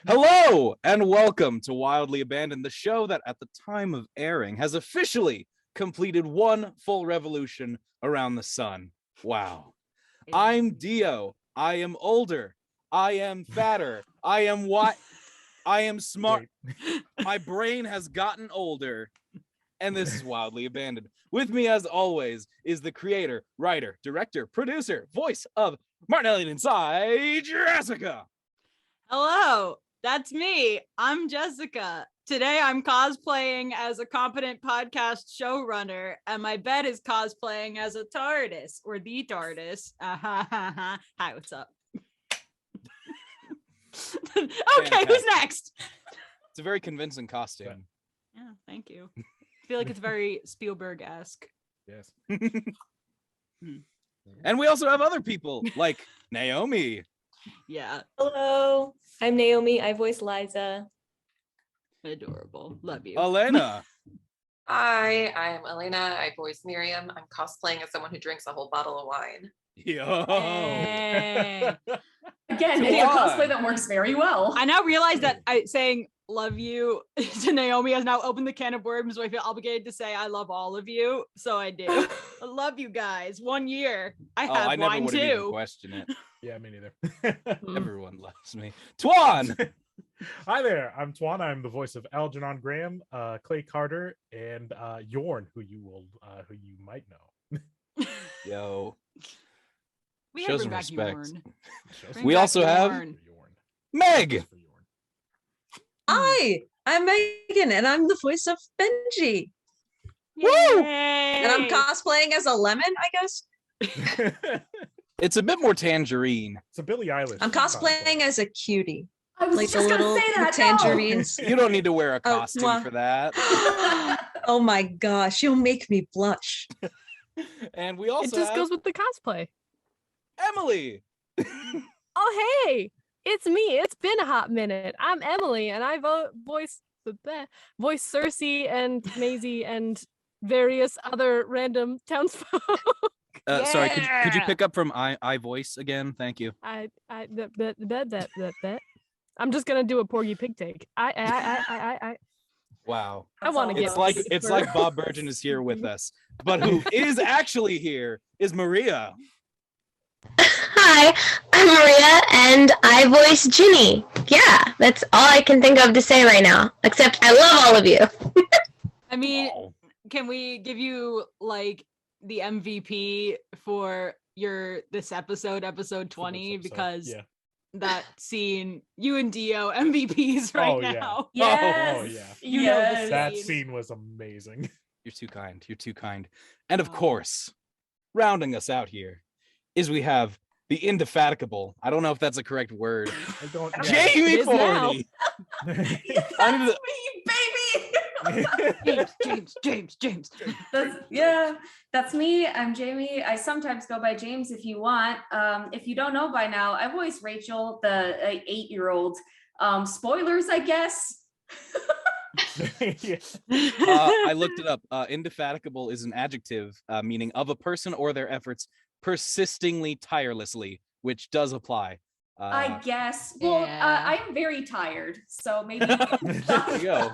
Hello and welcome to Wildly Abandoned, the show that at the time of airing has officially completed one full revolution around the sun. Wow. I'm Dio. I am older. I am fatter. I am white. I am smart. My brain has gotten older. And this is Wildly Abandoned. With me, as always, is the creator, writer, director, producer, voice of Manuele inside Jessica. Hello, that's me. I'm Jessica. Today I'm cosplaying as a competent podcast showrunner, and my bed is cosplaying as a TARDIS, or the TARDIS. Hi, what's up? Okay, Fantastic. who's next? It's a very convincing costume. Yeah, thank you. I feel like it's very Spielberg-esque. Yes. And we also have other people like Naomi. Yeah, Hello, I'm Naomi. I voice Liza. adorable. Love you. Elena. Hi, I'm Elena. I voice Miriam. I'm cosplaying as someone who drinks a whole bottle of wine. Yo. Hey. Again, Toan. it's a cosplay that works very well. I now realize that saying love you to Naomi has now opened the can of worms, so I feel obligated to say I love all of you. So I do. I love you guys. 1 year. I have I never wine would have even too. questioned it. Yeah, me neither. Everyone loves me. Toan. Hi there. I'm Toan. I'm the voice of Algernon Graham, Clay Carter, and Yorn, who you might know. Yo. We Show have some back respect. Yorn. Bring We back also have Yorn. Meg. Hi, I'm Megan, and I'm the voice of Benji. Woo! And I'm Yay! cosplaying as a lemon, I guess. It's a bit more tangerine. It's a Billie Eilish. I'm cosplaying as a cutie, I was like the just gonna little say that. tangerines. You don't need to wear a Oh, costume mwah. for that. Oh my gosh, you'll make me blush. And we also It just have goes with the cosplay. Emily. Oh, hey, it's me. It's been a hot minute. I'm Emily, and I voice Cersei and Maisie and various other random townsfolk. Sorry, could you Yeah. pick up from I voice again? Thank you. That. I'm just gonna do a Porgy Pig take. I Wow. want to get. It's like Bob Burgeon is here with us, but who is actually here is Maria. Hi, I'm Maria, and I voice Ginny. Yeah, that's all I can think of to say right now, except I love all of you. I mean, Oh. can we give you like the MVP for this episode 20, because yeah. that scene, you and Dio MVPs right Oh, yeah. now. Yes. Oh, yeah. You know the Yes. That scene. scene was amazing. You're too kind. You're too kind. And of Oh. course, rounding us out here is we have the indefatigable. I don't know if that's a correct word. I don't. Jamie It is now. Forney. I need to- Me, baby. James. That's me. I'm Jamie. I sometimes go by James if you want. If you don't know by now, I voice Rachel, the 8-year-old. Spoilers, I guess. Yeah. I looked it up. Indefatigable is an adjective meaning of a person or their efforts persistingly, tirelessly, which does apply. I guess. Well, Yeah. I'm very tired, so maybe. There you go.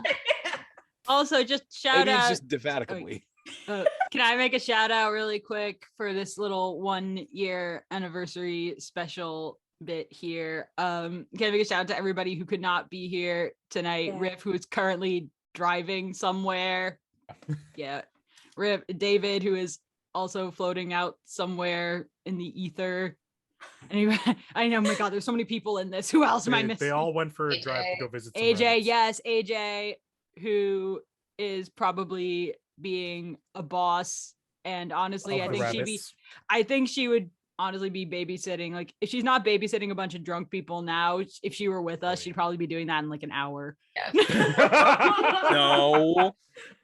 Also, just shout Maybe it's out. just defatigably. Can I make a shout out really quick for this little 1 year anniversary special bit here? Can I make a shout out to everybody who could not be here tonight? Yeah. Riff, who is currently driving somewhere. Yeah. Riff, David, who is also floating out somewhere in the ether. Anyway, I know, oh my God, there's so many people in this. Who else am I They missing? all went for a drive to go visit some AJ, rabbits. yes, AJ, who is probably being a boss. And honestly, Of I the think rabbits. I think she would honestly be babysitting. Like, if she's not babysitting a bunch of drunk people now, if she were with us, Oh, she'd yeah. probably be doing that in like an hour. No.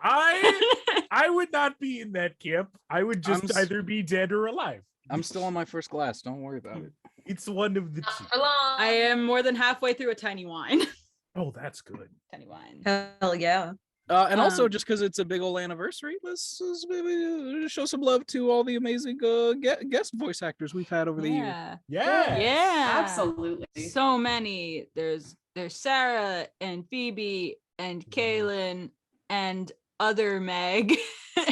I would not be in that camp. I would just I'm s- either be dead or alive. I'm still on my first glass. Don't worry about it. It's one of the Not two. for long. I am more than halfway through a tiny wine. Oh, that's good. Tiny wine. Hell yeah. And also, Um, just because it's a big old anniversary, let's maybe show some love to all the amazing guest voice actors we've had over the years. Yeah. Yeah. Yeah. Absolutely. So many. There's there's Sarah and Phoebe and Kaylin and other Meg.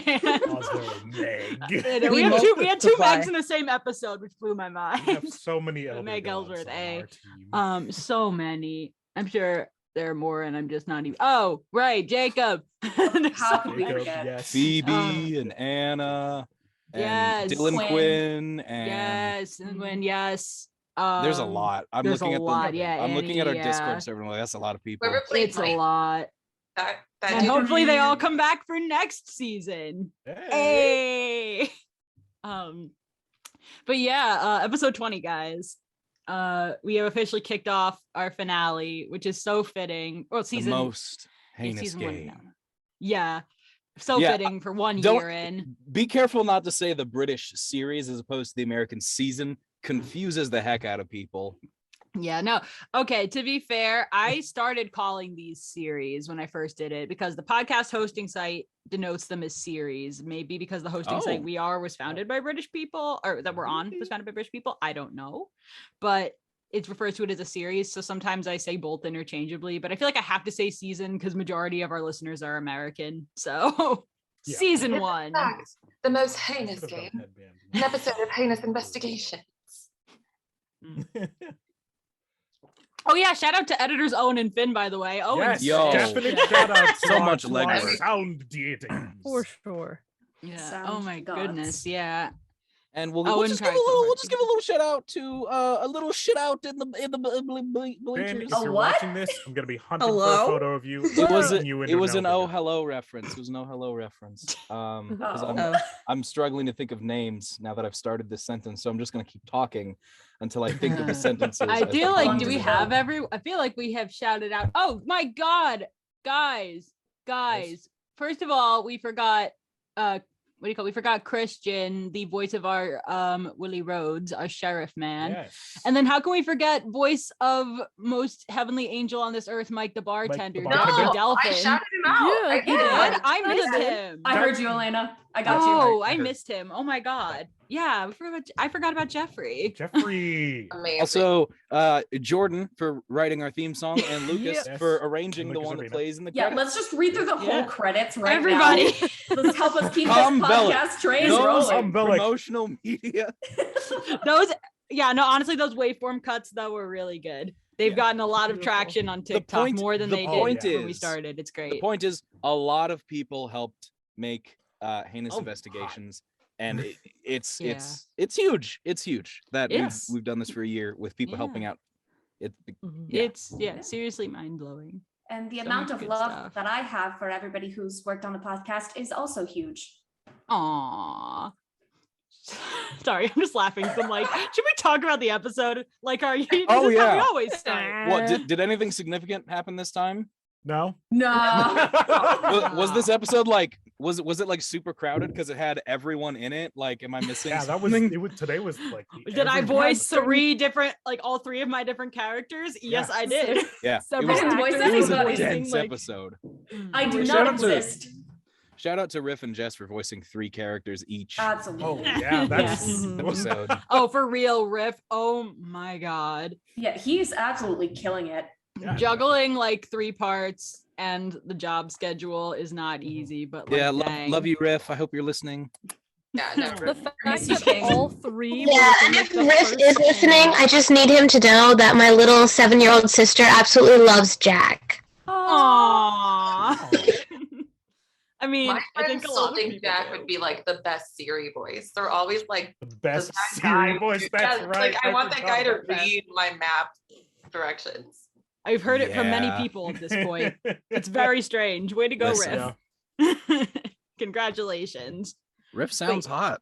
And, Meg. and we had two Megs in the same episode, which blew my mind. We have so many elder Meg gods Ellsworth, on our team. so many. I'm sure there are more, and I'm just not even. Oh, right, Jacob. How could we Jacob, forget? yes. Phoebe and Anna. And Yes. Dylan Quinn and Yes, and when yes. there's a lot. I'm there's looking a at lot, the yeah, I'm looking at our Annie, Discord yeah. server. and I'm like, that's a lot of people. Whoever played It's a Mike, lot. that And dude- hopefully they all come back for next season. Hey. Hey. But yeah, episode 20, guys. We have officially kicked off our finale, which is so fitting. Well, The season most heinous season 1 game. now. Yeah. So Yeah, fitting for 1 don't- year in. Be careful not to say the British series as opposed to the American season. Confuses the heck out of people. Yeah, no. Okay, to be fair, I started calling these series when I first did it because the podcast hosting site denotes them as series. Maybe because the hosting site Oh. we are was founded by British people, or that we're on was founded by British people. I don't know. But it refers to it as a series. So sometimes I say both interchangeably, but I feel like I have to say season because majority of our listeners are American. So Yeah. season In 1. fact, the most heinous Could've done game, headband. an episode of Heinous Investigation. Oh yeah, shout out to editors Owen and Finn, by the way. Owen, Yes, Yo. definite shout out to So our- much to our legwork. sound deities. For sure. yeah. Sound Oh my gods. goodness, yeah. And we'll Owen just give a tried so little. hard We'll to just give a little shout out to a little shit out in the Ben, bleachers. if you're what? watching this, I'm gonna be hunting for a Hello? photo of you. It was turning you it into was an elder oh god. hello reference. It was an oh hello reference. 'Cause Oh. I'm struggling to think of names now that I've started this sentence, so I'm just gonna keep talking until I think of the sentences. I as feel they like come do to we me. have I feel like we have shouted out. Oh my god, guys. First of all, we forgot what do you call it? We forgot Christian, the voice of our Willie Rhodes, our sheriff man. Yes. And then how can we forget voice of most heavenly angel on this earth, Mike the bartender, the No, bartender. Dr. Delphin. I shouted him out. Yeah, I you You did. did? Yeah. I missed I did. him. I heard you, Elena. I got you. Oh, I I heard- missed him. Oh my god. Yeah, I forgot about Jeffrey. Jeffrey. Amazing. Also, Jordan for writing our theme song, and Lucas Yes. for arranging the Lucas one that Arena. plays in the Yeah, credits. let's just read through the whole Yeah. credits right Everybody. now. Let's help us keep Tom this Bellick. podcast train Those rolling. Bellick. promotional media. Those honestly, those waveform cuts though were really good. They've Yeah. gotten a lot of Beautiful. traction on TikTok point- more than the they point did when we is- started. It's The great. point is, a lot of people helped make heinous Oh, investigations, and it's Yeah. it's huge. It's huge that Yes. we've done this for a year with people helping Yeah. out. It Mhm. Yeah. It's seriously mind blowing. And the So amount much of good love stuff. that I have for everybody who's worked on the podcast is also huge. Aww. Sorry, I'm just laughing. 'Cause I'm like, should we talk about the episode? Like, are you? This Oh, is how we yeah. always start. what did anything significant happen this time? No. No. Was this episode like was it like super crowded because it had everyone in it? Like, am I missing? Yeah, that was something? it. Was today was like. the Did I every- voice all three of my different characters? Yes, Yeah. I did. Yeah, it Several was, didn't voice actors any it was of a those. dense like, episode. I do Shout not out to- exist. Shout out to Riff and Jess for voicing 3 characters each. Absolutely. Oh yeah, that's Yes. Episode. Oh, for real, Riff. Oh my god. Yeah, he's absolutely killing it. Yeah. Juggling like 3 parts and the job schedule is not easy, but like, Yeah, dang. love you, Riff. I hope you're listening. Yeah, no, The fact Miss you, that King. all 3 Yeah, were in, like, if the Riff first is listening, panel. I just need him to know that my little 7-year-old sister absolutely loves Jack. Aww. I mean, my I friend think a lot of Salting people Jack do. would be like the best Siri voice. They're always like, the best that Siri guy- voice. That's yeah, right. like I want that forgot guy to about that. read my map directions. I've heard it from many Yeah. people at this point. It's very strange. Way to go, Listen. Riff. Congratulations. Riff sounds hot.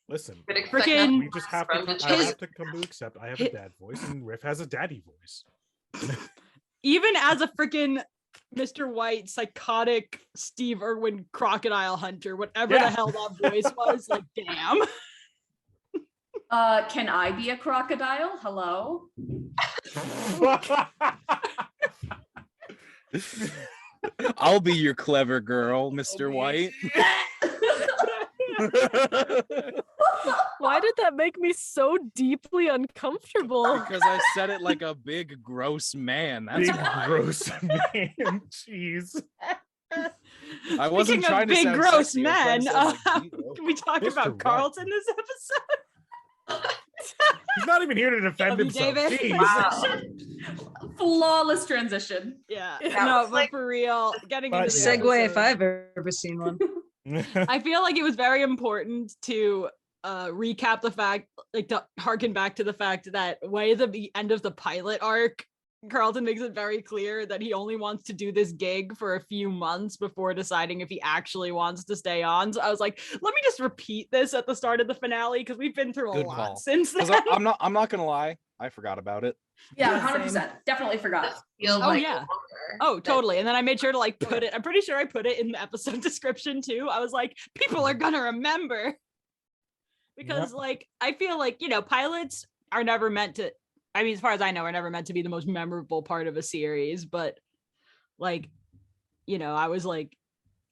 Listen, But expect Frickin- nothing we just less have from to. the I children. have to come to accept. I have a Hit- dad voice, and Riff has a daddy voice. Even as a freaking Mr. White, psychotic Steve Irwin crocodile hunter, whatever Yeah. the hell that voice was, like, damn. Can I be a crocodile? Hello? I'll be your clever girl, Mr. White. Why did that make me so deeply uncomfortable? Because I said it like a big gross man. That's Big why. gross man. Jeez. I wasn't Speaking trying of to big sound gross sexy, I was trying to men, sound like Guido. can we talk Mr. about What? Carlton this episode? He's not even here to defend Love you, himself. David. Jeez. Wow. Flawless transition. Yeah, That no, was but like- for real, getting But into the yeah. Segue if episode, I've ever seen one. I feel like it was very important to recap the fact, like to harken back to the fact that way at the end of the pilot arc, Carlton makes it very clear that he only wants to do this gig for a few months before deciding if he actually wants to stay on. So I was like, let me just repeat this at the start of the finale because we've been through a Good lot call. since then. Because I'm not gonna lie, I forgot about it. Yeah, Yeah, 100%. Definitely forgot. Feel Oh, like yeah. longer, Oh, but- totally. And then I made sure to like put it, I'm pretty sure I put it in the episode description too. I was like, people are gonna remember. Because like, I feel like, you know, pilots are never meant to, I mean, as far as I know, are never meant to be the most memorable part of a series, but like, you know, I was like,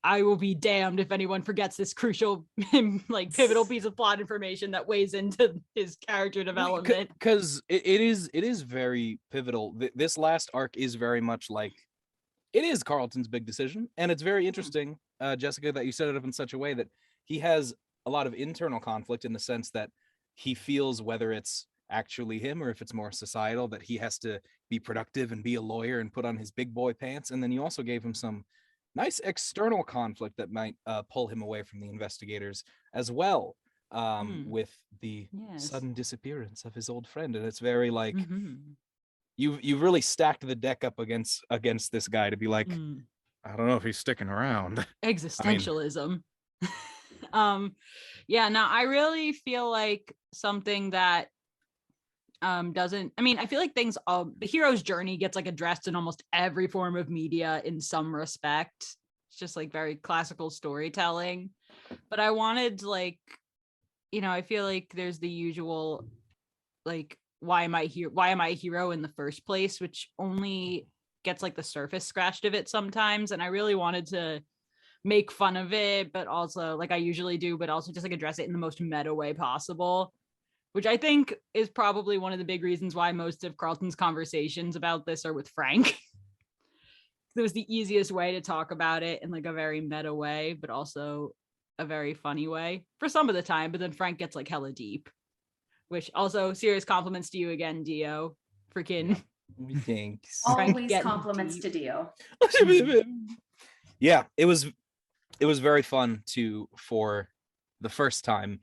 I will be damned if anyone forgets this crucial, like pivotal piece of plot information that weighs into his character development. Because it is very pivotal. This last arc is very much like it is Carlton's big decision, and it's very interesting, Jessica, that you set it up in such a way that he has a lot of internal conflict in the sense that he feels whether it's actually him or if it's more societal that he has to be productive and be a lawyer and put on his big boy pants. And then you also gave him some nice external conflict that might pull him away from the investigators as well, with the Yes. sudden disappearance of his old friend. And it's very like Mhm. you've really stacked the deck up against this guy to be like, Mm. I don't know if he's sticking around. Existentialism. Yeah, no, I really feel like something that doesn't, I mean, I feel like things, the hero's journey gets like addressed in almost every form of media in some respect. It's just like very classical storytelling. But I wanted like, you know, I feel like there's the usual like, why am I a hero in the first place, which only gets like the surface scratched of it sometimes. And I really wanted to make fun of it, but also like I usually do, but also just like address it in the most meta way possible, which I think is probably one of the big reasons why most of Carlton's conversations about this are with Frank. It was the easiest way to talk about it in like a very meta way, but also a very funny way for some of the time. But then Frank gets like hella deep, which also serious compliments to you again, Dio. Freaking Thanks. Frank Always getting compliments deep. to Dio. Yeah, it was very fun to, for the first time,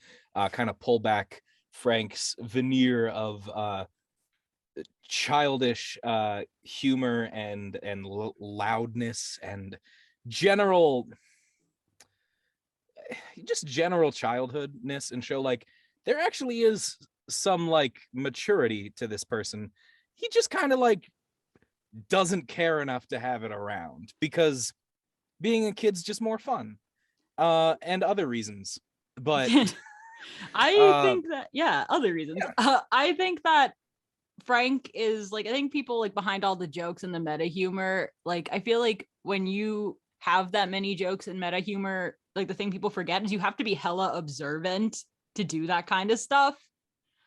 kind of pull back Frank's veneer of childish humor and loudness and general childhoodness, and show like there actually is some like maturity to this person. He just kind of like doesn't care enough to have it around because being a kid's just more fun, and other reasons. But I think that, yeah, other reasons. I think that Frank is like, I think people like behind all the jokes and the meta humor, like I feel like when you have that many jokes and meta humor, like the thing people forget is you have to be hella observant to do that kind of stuff.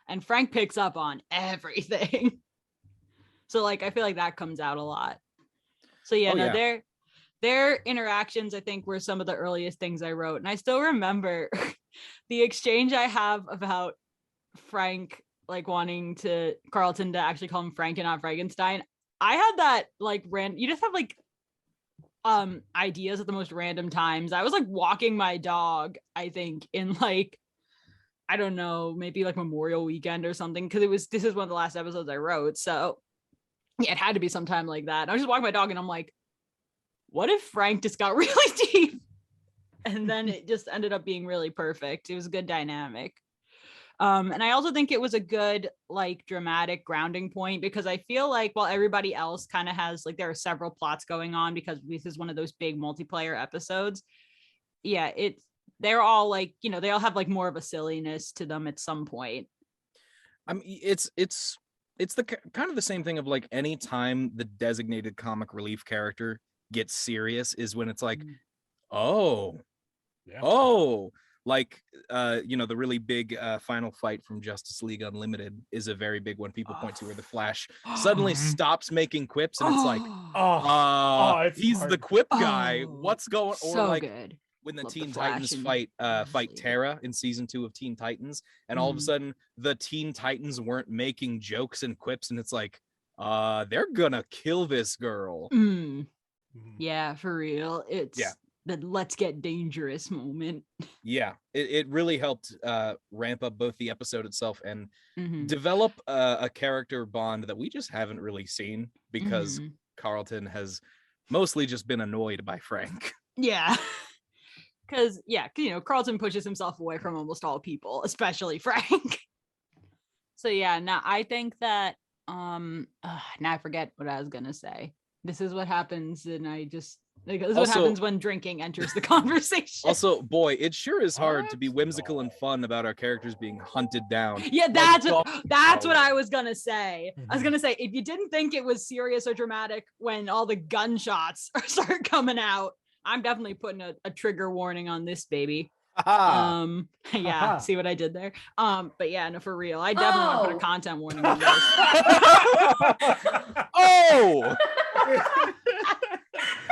And Frank picks up on everything. So like I feel like that comes out a lot. So yeah, Oh, no, yeah. their interactions, I think, were some of the earliest things I wrote. And I still remember the exchange I have about Frank like wanting Carlton to actually call him Frank and not Frankenstein. I had that like you just have like ideas at the most random times. I was like walking my dog, I think, in like, I don't know, maybe like Memorial Weekend or something, because this is one of the last episodes I wrote. So yeah, it had to be sometime like that. And I was just walking my dog and I'm like, what if Frank just got really deep? And then it just ended up being really perfect. It was a good dynamic. And I also think it was a good like dramatic grounding point, because I feel like while everybody else kind of has like, there are several plots going on because this is one of those big multiplayer episodes. Yeah, they're all like, you know, they all have like more of a silliness to them at some point. I mean, it's the kind of the same thing of like any time the designated comic relief character gets serious is when it's like, Mm. oh, Yeah. oh, Like, the really big final fight from Justice League Unlimited is a very big one people point to, where the Flash suddenly stops making quips, and it's like, he's the quip guy. What's going? Or so like good. when the Love the Teen Flash Titans and fight Justice League. Terra in season 2 of Teen Titans, and all of a sudden the Teen Titans weren't making jokes and quips, and it's like, they're gonna kill this girl. Yeah, for real. It's the let's get dangerous moment. Yeah, it really helped ramp up both the episode itself and develop a character bond that we just haven't really seen, because Carlton has mostly just been annoyed by Frank. Yeah. Because, Carlton pushes himself away from almost all people, especially Frank. So, now I think that, now I forget what I was going to say. This is what happens, and this is what happens when drinking enters the conversation. Also, boy, it sure is hard to be whimsical and fun about our characters being hunted down. Yeah, that's what I was going to say. I was going to say, if you didn't think it was serious or dramatic when all the gunshots start coming out, I'm definitely putting a trigger warning on this baby. See what I did there? But no, for real, I definitely want to put a content warning on this. Oh!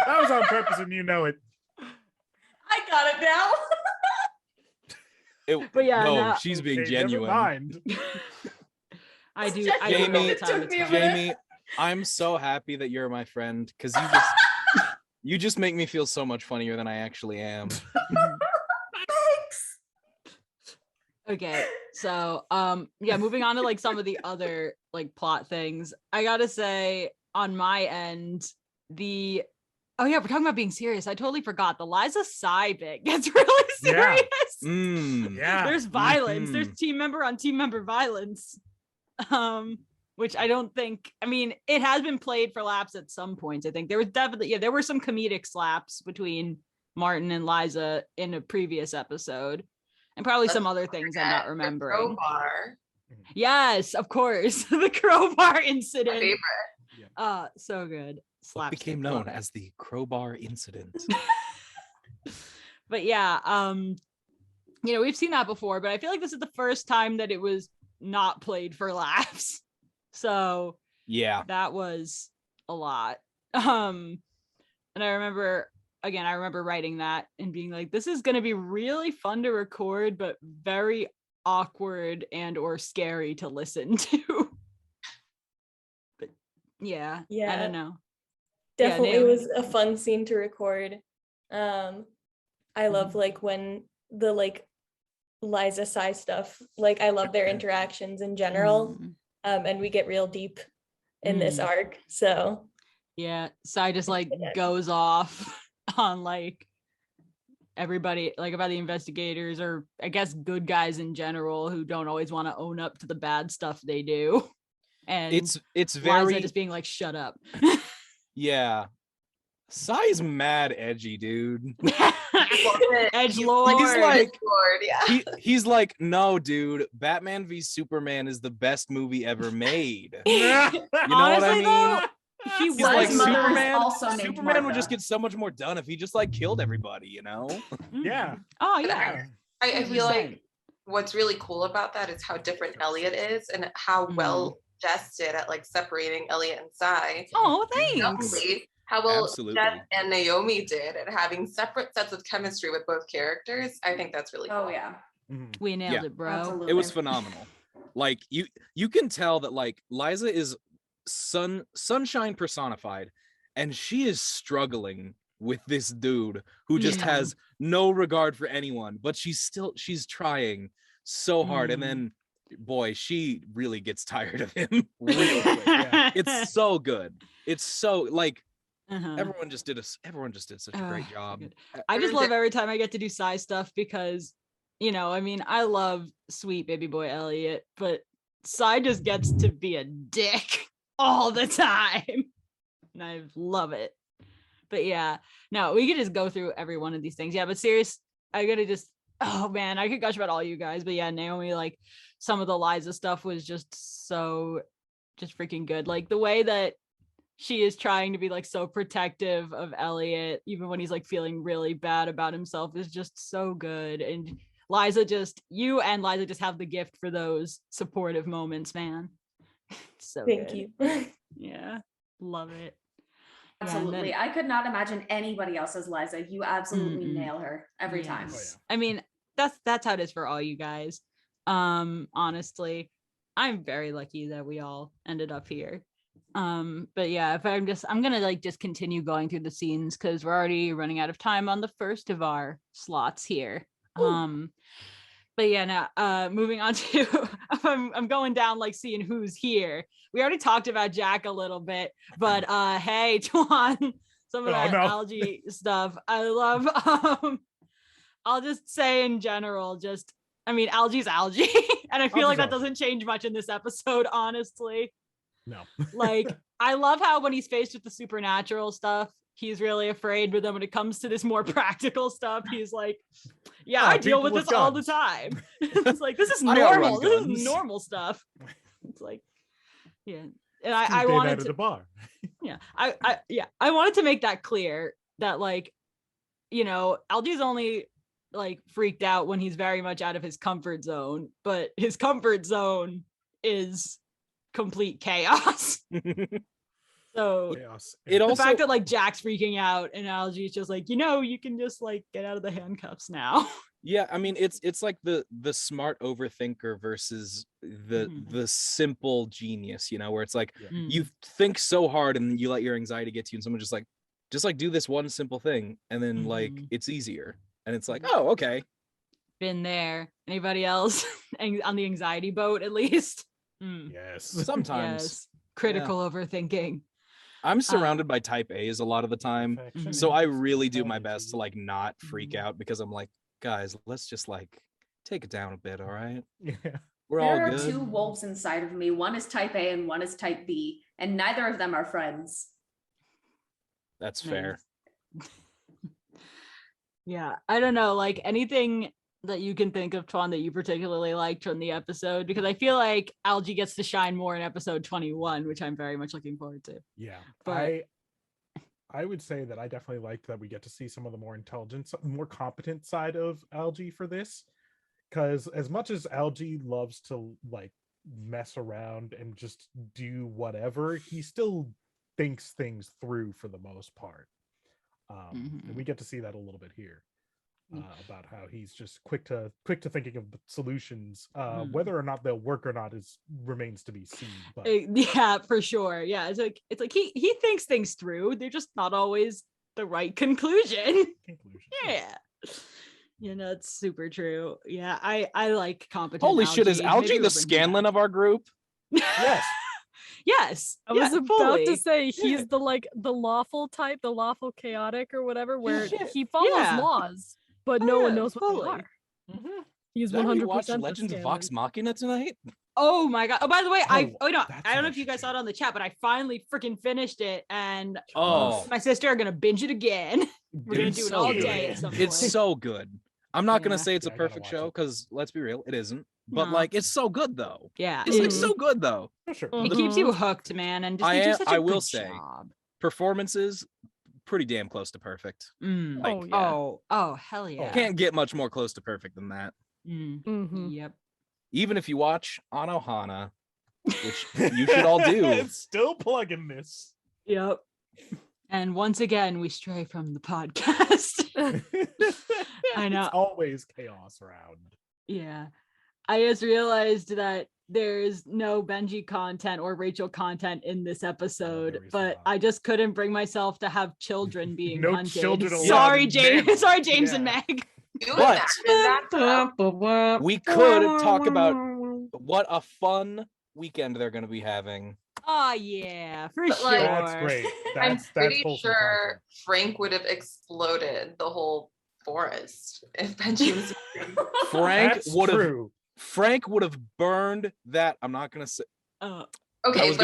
That was on purpose, and you know it. I got it now. She's being Okay, genuine. never mind. I do. Jamie, I'm so happy that you're my friend, because you just make me feel so much funnier than I actually am. Thanks. Okay, so moving on to like some of the other like plot things. I gotta say, on my end, we're talking about being serious. I totally forgot. The Liza Psy bit gets really serious. There's violence. There's team member on team member violence. Which I don't think, it has been played for laughs at some points. I think there was definitely, there were some comedic slaps between Martin and Liza in a previous episode, and probably some other things I'm not remembering. Crowbar. Yes, of course. The Crowbar Incident. My favorite. So good. What became known as the Crowbar Incident. But we've seen that before, but I feel like this is the first time that it was not played for laughs. So that was a lot. And I remember writing that and being like, this is going to be really fun to record, but very awkward and or scary to listen to. But I don't know. Definitely it was a fun scene to record. I love like when the like Liza Psy stuff, like I love their interactions in general. And we get real deep in this arc. So Psy just like goes off on like everybody, like about the investigators, or I guess good guys in general, who don't always want to own up to the bad stuff they do. And it's very Liza just being like, shut up. Yeah. Psy's mad edgy, dude. Edgelord. He's like, he's like, no, dude, Batman v Superman is the best movie ever made. You know what I mean? Though, he's like, Superman would just get so much more done if he just like killed everybody, you know? Yeah. Oh yeah. I feel like what's really cool about that is how different Elliot is, and how well Jess did at like separating Elliot and Psy. Oh, thanks. How well Jess and Naomi did at having separate sets of chemistry with both characters. I think that's really cool. Oh yeah. We nailed it, bro. Absolutely. It was phenomenal. Like you can tell that like Liza is sunshine personified, and she is struggling with this dude who just has no regard for anyone, but she's trying so hard. And then boy, she really gets tired of him real quick. It's so good. It's so like everyone just did such a great job. I just love every time I get to do Psy stuff, because I love sweet baby boy Elliot, but Psy just gets to be a dick all the time, and I love it. But no, we could just go through every one of these things. But serious, I gotta just, oh man, I could gush about all you guys, but Naomi, like some of the Liza stuff was just freaking good. Like the way that she is trying to be like so protective of Elliot, even when he's like feeling really bad about himself, is just so good. And you and Liza just have the gift for those supportive moments, man. So Thank good. you. Yeah, love it. Absolutely. I could not imagine anybody else as Liza. You absolutely nail her every time. Oh, yeah. I mean, that's how it is for all you guys. Honestly, I'm very lucky that we all ended up here. But yeah, if I'm gonna like just continue going through the scenes because we're already running out of time on the first of our slots here. But yeah, now moving on to I'm going down like seeing who's here. We already talked about Jack a little bit, but hey, Toan, some of that algae stuff. I love I'll just say in general, algae's algae. And I feel like that doesn't change much in this episode, honestly. No. Like, I love how when he's faced with the supernatural stuff, he's really afraid, but then when it comes to this more practical stuff, he's like, yeah, I deal with this all the time. It's like, this is normal. This is normal stuff. It's like, yeah. And I wanted to the bar. Yeah. I wanted to make that clear that, like, you know, Algae's only like freaked out when he's very much out of his comfort zone, but his comfort zone is complete chaos. So chaos. The fact that like Jack's freaking out and Algae's just like, you know, you can just like get out of the handcuffs now. Yeah, I mean, it's like the smart overthinker versus the simple genius, you know, where it's like you think so hard and you let your anxiety get to you, and someone just like do this one simple thing, and then like it's easier, and it's like, oh, okay. Been there. Anybody else on the anxiety boat at least? Yes. Sometimes. Yes. Critical overthinking. I'm surrounded by type A's a lot of the time, so I really do my best to like not freak out, because I'm like, guys, let's just like take it down a bit, all right? Yeah. We're all There good. are two wolves inside of me. One is type A and one is type B, and neither of them are friends. That's fair. Yeah, I don't know, like anything that you can think of, Toan, that you particularly liked from the episode, because I feel like Algae gets to shine more in episode 21, which I'm very much looking forward to. Yeah, but I would say that I definitely liked that we get to see some of the more intelligent, more competent side of Algae for this, because as much as Algae loves to like mess around and just do whatever, he still thinks things through for the most part. And we get to see that a little bit here. About how he's just quick to thinking of solutions. Whether or not they'll work or not remains to be seen. But yeah, for sure. Yeah, it's like he thinks things through. They're just not always the right conclusion. Yeah. You know, it's super true. Yeah, I like competent. Holy Algae. shit, is Algae Maybe the Scanlan of our group? Yes. Yes. I was about to say he's the lawful type, the lawful chaotic or whatever, where he follows laws, but no one knows what they are. He's 100% watch Legends of Vox Machina tonight? Oh my god! Oh, by the way, I don't know if you guys saw it on the chat, but I finally freaking finished it, and my sister are gonna binge it again. We're gonna do it all day. At some point. It's so good. I'm not gonna say it's a perfect show, because let's be real, it isn't. But like, it's so good though. Yeah, it's like so good though. For sure. It keeps you hooked, man, and just, they do such a I will good say, job. Performances pretty damn close to perfect. Like, oh, hell yeah! Can't get much more close to perfect than that. Yep. Even if you watch Anohana, which you should all do. It's still plugging this. Yep. And once again, we stray from the podcast. I know. It's always chaos around. Yeah. I just realized that there's no Benji content or Rachel content in this episode, but I just couldn't bring myself to have children being no hunted. Children allowed. Sorry, James. Sorry, James and Meg. But we could talk about what a fun weekend they're going to be having. Oh yeah, for sure. Like, that's great. I'm pretty sure Frank would have exploded the whole forest if Benji was. Frank would have burned that. I'm not gonna say. Okay, I was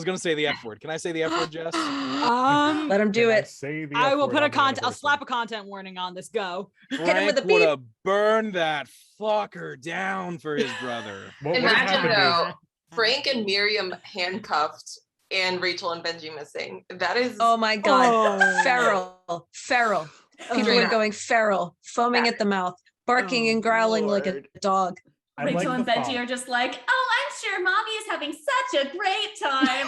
gonna say the F word. Can I say the F word, Jess? Let him do it. I will put I'll slap a content warning on this. Go. Frank would have burned that fucker down for his brother. Imagine though, Frank and Miriam handcuffed and Rachel and Benji missing. That is. Oh my god, feral. People are going feral, foaming at the mouth. barking and growling like a dog. Rachel and Benji are just like, oh, I'm sure mommy is having such a great time.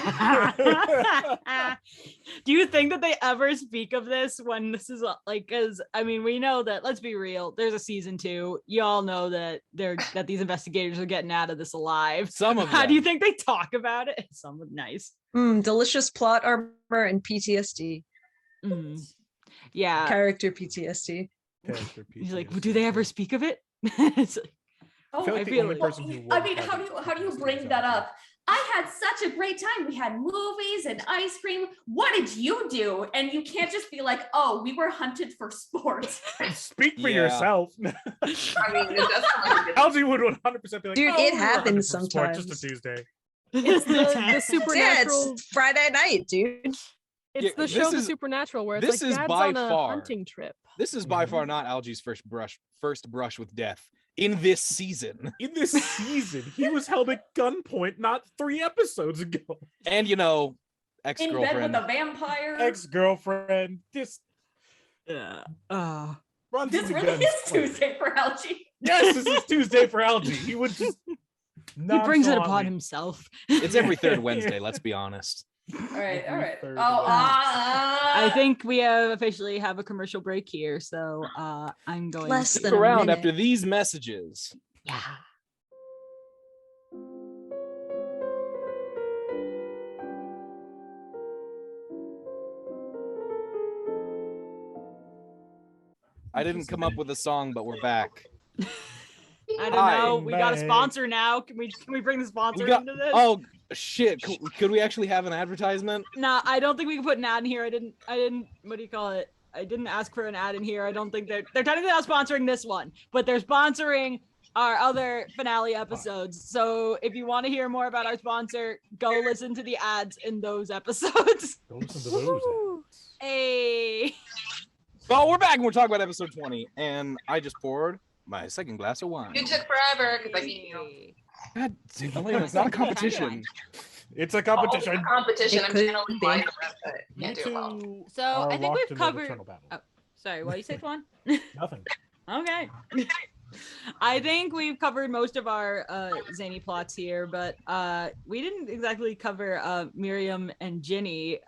Do you think that they ever speak of this when this is like, because I mean, we know that, let's be real, there's a season 2. You all know that these investigators are getting out of this alive. Some of them. How do you think they talk about it? Some would nice. Delicious plot armor and PTSD. Yeah. Character PTSD. He's like, well, do they ever speak of it? It's like, I feel like the only person who I mean, how do you bring that up? I had such a great time. We had movies and ice cream. What did you do? And you can't just be like, oh, we were hunted for sports. Speak for yourself. I mean, it does sound like Algie would 100% be like, dude, oh, it we were happens hunted for sport, sometimes. just a Tuesday. It's the supernatural. It's Friday night, dude. It's the show The Supernatural where it's like Dad's on a hunting trip. This is by far not Algie's first brush with death in this season. In this season, he was held at gunpoint not 3 episodes ago. And ex-girlfriend. In bed with a vampire. Ex-girlfriend. This really is Tuesday for Algie. Yes, this is Tuesday for Algie. He would just he brings it upon himself. It's every third Wednesday, let's be honest. All right. I think we officially have a commercial break here, so I'm going Less to than stick around minute. after these messages. Yeah. I didn't come up with a song, but we're back. I don't know. We got a sponsor now. Can we bring the sponsor into this? Oh shit! Could we actually have an advertisement? Nah, I don't think we can put an ad in here. I didn't. What do you call it? I didn't ask for an ad in here. I don't think they're technically not sponsoring this one, but they're sponsoring our other finale episodes. So if you want to hear more about our sponsor, go listen to the ads in those episodes. Go listen to those ads. Hey. Well, we're back and we're talking about episode 20, and I just poured my second glass of wine. You took forever because I beat you. God, Elena, it's not a competition. It's a competition. It's a competition. It I'm could channeling be. my but can't do it well. So I think we've covered. Oh, sorry, what you say, Toan? Nothing. Okay. I think we've covered most of our zany plots here, but we didn't exactly cover Miriam and Ginny.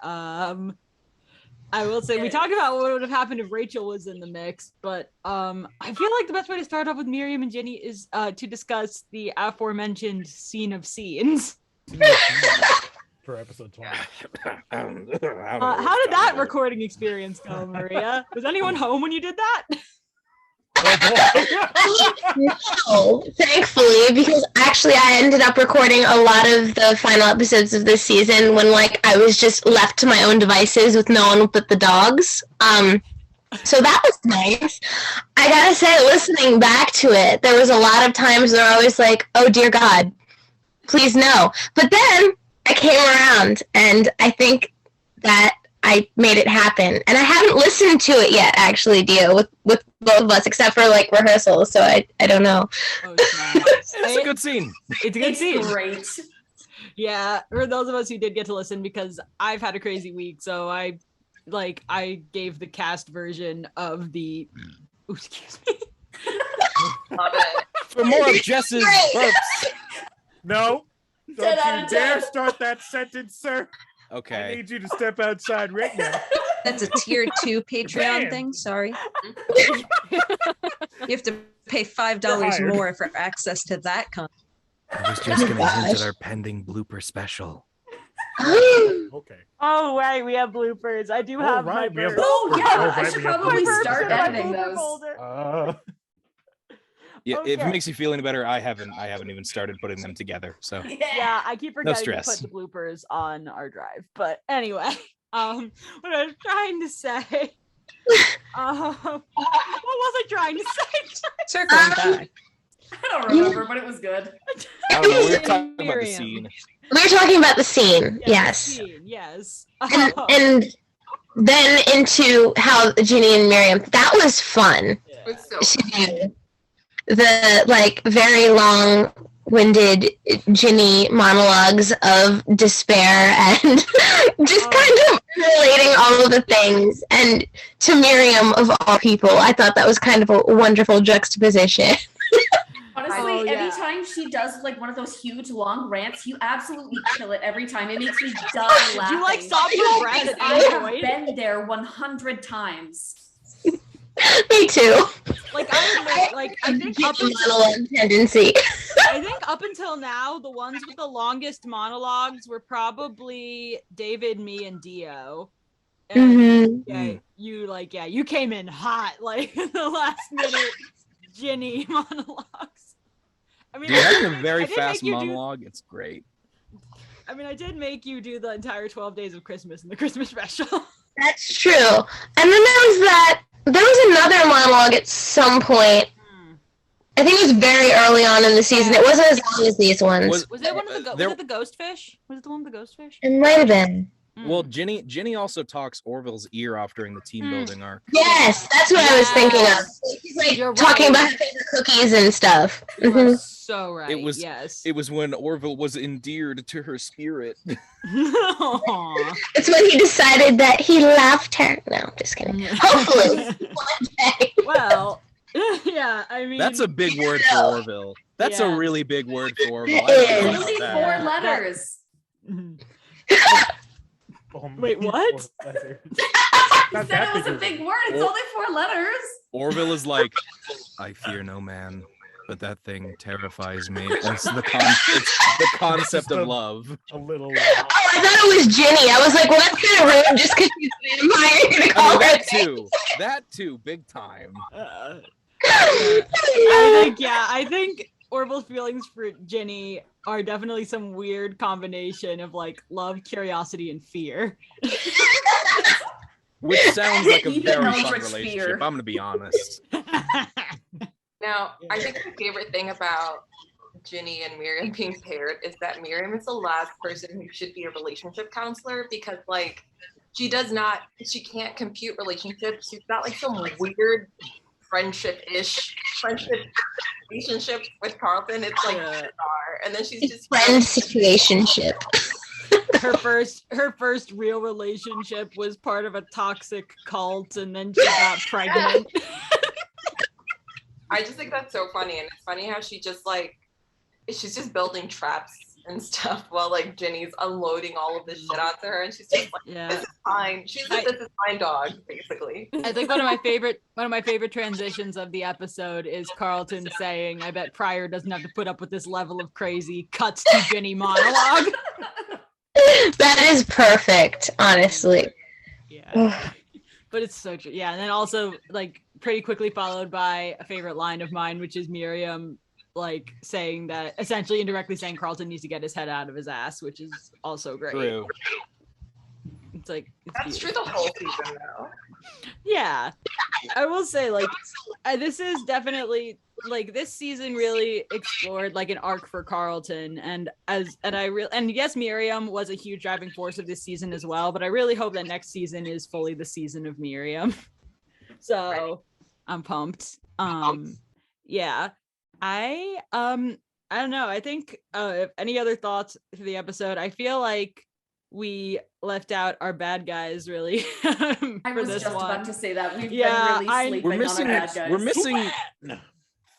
I will say we talked about what would have happened if Rachel was in the mix, but I feel like the best way to start off with Miriam and Ginny is to discuss the aforementioned scene of scenes. For episode 20. How did that recording experience go, Maria? Was anyone home when you did that? No, thankfully, because actually I ended up recording a lot of the final episodes of this season when I was just left to my own devices with no one but the dogs. So that was nice. I gotta say, listening back to it, there was a lot of times where I was like, oh dear God, please no. But then I came around and I think that I made it happen. And I haven't listened to it yet, actually, Dio, with both of us, except for rehearsals. So I don't know. Oh, It's a good scene. It's a good scene. Great. Yeah, for those of us who did get to listen, because I've had a crazy week, so I gave the cast version of the. Ooh, excuse me. Love it. For more of Jess's burps. No. Don't you dare start that sentence, sir. I Okay. need you to step outside right now. That's a tier 2 Patreon Bam. thing. Sorry. You have to pay $5 hired. more for access to that content. I was just gonna hint at our pending blooper special. Okay. Oh wait, we have bloopers. I do have right, my we have burps. Oh yeah, Oh, I right, should we have probably bloopers. start Yeah. editing those. Yeah, if it Okay. makes you feel any better, I haven't even started putting them together. So Yeah, I keep forgetting to stress. put the bloopers on our drive. But anyway, what I was trying to say. What was I trying to say? Circling back. I don't remember, but it was good. I don't know. We were talking about the Miriam. scene. We're talking about the scene, yes. Scene, yes. And then into how Ginny and Miriam, that was fun. It's so To do the very long long-winded Ginny monologues of despair and just kind of relating all of the things. And to Miriam, of all people, I thought that was kind of a wonderful juxtaposition. Honestly, every time she does like one of those huge long rants, you absolutely kill it every time. It makes me die laughing. You like stop your breath. I have been there 100 times. Me too. Like I think up monologue tendency. I think up until now, the ones with the longest monologues were probably David, me, and Dio. And you came in hot, like the last minute Ginny monologues. I mean, Dude, that's a very fast monologue. It's great. I mean, I did make you do the entire 12 Days of Christmas in the Christmas special. That's true. And then there was another monologue at some point. I think it was very early on in the season. It wasn't as long as these ones. Was it one of the was it the ghost fish? Was it the one with the ghost fish? It might have been. Well, Ginny also talks Orville's ear off during the team building arc. Yes, that's what I was thinking of. She's like talking about her favorite cookies and stuff. So right. It was when Orville was endeared to her spirit. It's when he decided that he loved her. No, I'm just kidding. Hopefully one day. Well, yeah, I mean, that's a big word for Orville. That's a really big word for Orville. Only 4 letters. Wait, what? He said it was a big word. It's only 4 letters. Orville is like, I fear no man, but that thing terrifies me. It's the concept of love. A little. Oh, I thought it was Ginny. I was like, well, that's kind of rude just because she's a vampire. You're gonna call her that too, big time. I think Orville's feelings for Ginny are definitely some weird combination of like love, curiosity, and fear. Which sounds like a very fun relationship. I'm gonna be honest. Now, I think my favorite thing about Ginny and Miriam being paired is that Miriam is the last person who should be a relationship counselor because, like, she can't compute relationships. She's got like some weird friendship-ish relationship with Carlton. It's like bizarre, and then she's just friend situationship. Her first real relationship was part of a toxic cult, and then she got pregnant. I just think that's so funny, and it's funny how she's just building traps and stuff while like Ginny's unloading all of this shit onto her, and she's just like, "This is fine." She's like, "This is fine, dog," basically. I think one of my favorite transitions of the episode is Carlton saying, "I bet Pryor doesn't have to put up with this level of crazy." Cuts to Ginny monologue. That is perfect, honestly. Yeah. But it's so true. Yeah, and then also like pretty quickly followed by a favorite line of mine, which is Miriam like saying that, essentially indirectly saying Carlton needs to get his head out of his ass, which is also great. True. It's like that's true the whole season though. Yeah, I will say like this is definitely like this season really explored like an arc for Carlton, and yes, Miriam was a huge driving force of this season as well, but I really hope that next season is fully the season of Miriam. So I'm pumped. Yeah, I don't know. I think if any other thoughts for the episode, I feel like we left out our bad guys really. I was just about to say that. We've been really sleeping on our bad guys. We're missing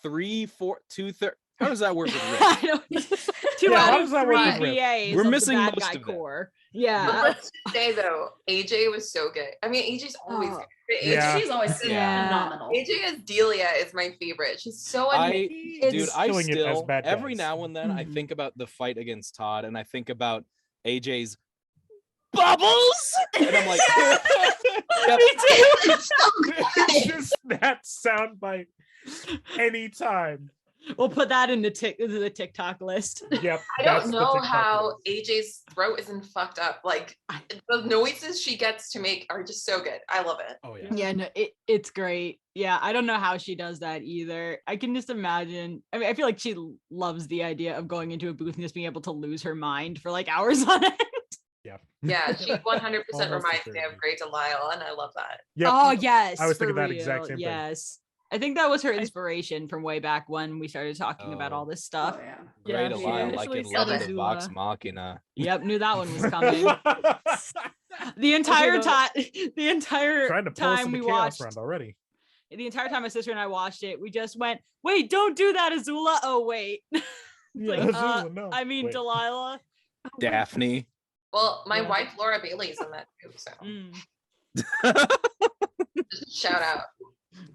3, 4, 2/3. How does that work with Riff? 2 out of 3 VAs. We're missing the bad most guy of core. Yeah. But let's just say though, AJ was so good. I mean, AJ's always good. She's always phenomenal. AJ as Delia is my favorite. She's so I still every now and then I think about the fight against Todd, and I think about AJ's bubbles, and I'm like, me too. Just that soundbite anytime. We'll put that in the TikTok list. Yep. I don't know how AJ's throat isn't fucked up. Like the noises she gets to make are just so good. I love it. Oh yeah. Yeah, no, it's great. Yeah, I don't know how she does that either. I can just imagine. I mean, I feel like she loves the idea of going into a booth and just being able to lose her mind for like hours on end. Yeah. Yeah, she 100% reminds me of Grey Delisle, and I love that. Yep. Oh yes. I was thinking that real. exact same thing. Yes. I think that was her inspiration from way back when we started talking about all this stuff. Oh, yeah. Great Yeah, she line, like initially in said Legend of Azula. Vox Machina. Yep, knew that one was coming. The entire time, Trying to pull us time into we chaos watched, round already. the entire time my sister and I watched it, we just went, "Wait, don't do that, Azula." Oh wait, Yeah, Azula, no. I mean Wait. Delilah. Daphne. Well, my Yeah. wife Laura Bailey's in that too, so just shout out.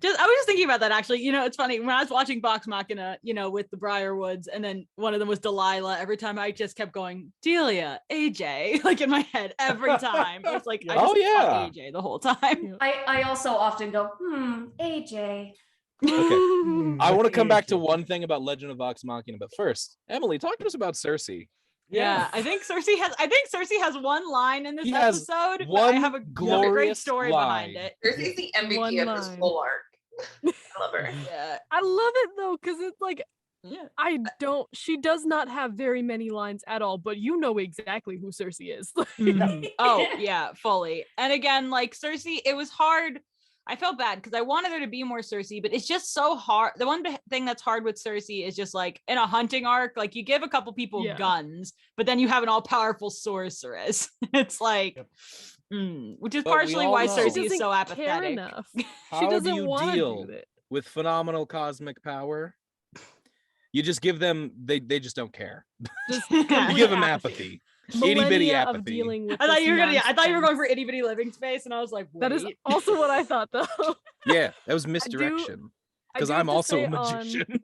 I was just thinking about that actually. It's funny when I was watching Vox Machina, with the Briarwoods, and then one of them was Delilah. Every time I just kept going, Delia, AJ, like in my head every time. It was like, I just thought AJ the whole time. I also often go, AJ. Okay. I want to come back to one thing about Legend of Vox Machina, but first, Emily, talk to us about Cersei. Yeah, I think Cersei has one line in this He has episode, but one I have a great glorious story line. behind it. Cersei's the One MVP of this line. full arc. I love her. Yeah. I love it though, because it's like Yeah. she does not have very many lines at all, but you know exactly who Cersei is. Oh, yeah, fully. And again, like Cersei, it was hard. I felt bad because I wanted there to be more Cersei, but it's just so hard. The one thing that's hard with Cersei is just like in a hunting arc, like you give a couple people guns, but then you have an all-powerful sorceress. It's like, which is But we partially all why know- Cersei She is so doesn't care apathetic. enough. How She do doesn't you want to deal do it. with phenomenal cosmic power? You just give them, they just don't care. Just You complete give them apathy. Itty bitty Millennia of apathy. dealing with I thought this you were going nonsense. for itty bitty living space, and I was like, wait. That is also what I thought though. Yeah, that was misdirection. Because do have I'm to also say a magician.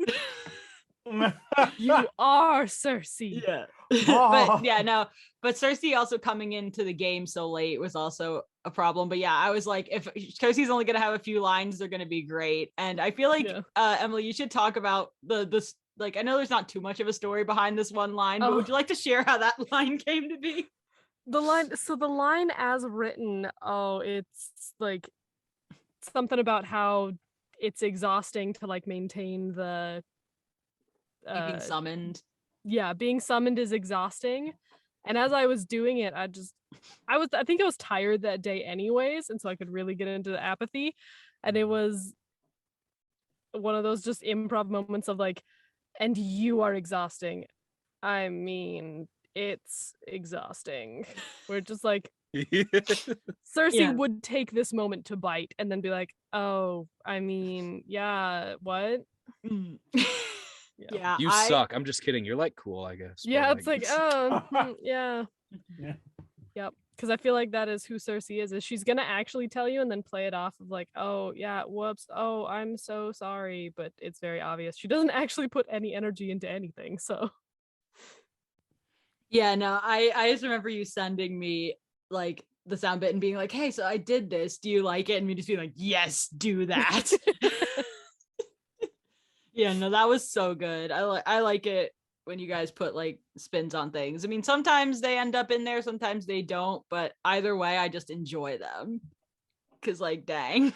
You are Cersei. Yeah. Aw. But yeah, no. But Cersei also coming into the game so late was also a problem. But yeah, I was like, if Cersei's only gonna have a few lines, they're gonna be great. And I feel like Emily, you should talk about this. Like, I know there's not too much of a story behind this one line, but would you like to share how that line came to be? The line as written, it's like something about how it's exhausting to like maintain the Being summoned. Yeah, being summoned is exhausting. And as I was doing it, I think I was tired that day anyways, and so I could really get into the apathy. And it was one of those just improv moments of like, and you are exhausting. I mean, it's exhausting. We're just like, Cersei would take this moment to bite and then be like, oh, I mean, yeah, what? Yeah, You suck. I'm just kidding. You're like cool, I guess. Yeah, but, it's like, oh, yeah. Yeah. Yep. Because I feel like that is who Cersei is she's gonna actually tell you and then play it off of like, oh yeah, whoops, oh, I'm so sorry, but it's very obvious. She doesn't actually put any energy into anything, so. Yeah, no, I just remember you sending me like the sound bit and being like, hey, so I did this. Do you like it? And me just being like, yes, do that. Yeah, no, that was so good. I like it when you guys put like spins on things. I mean, sometimes they end up in there, sometimes they don't, but either way, I just enjoy them. Cause like, dang,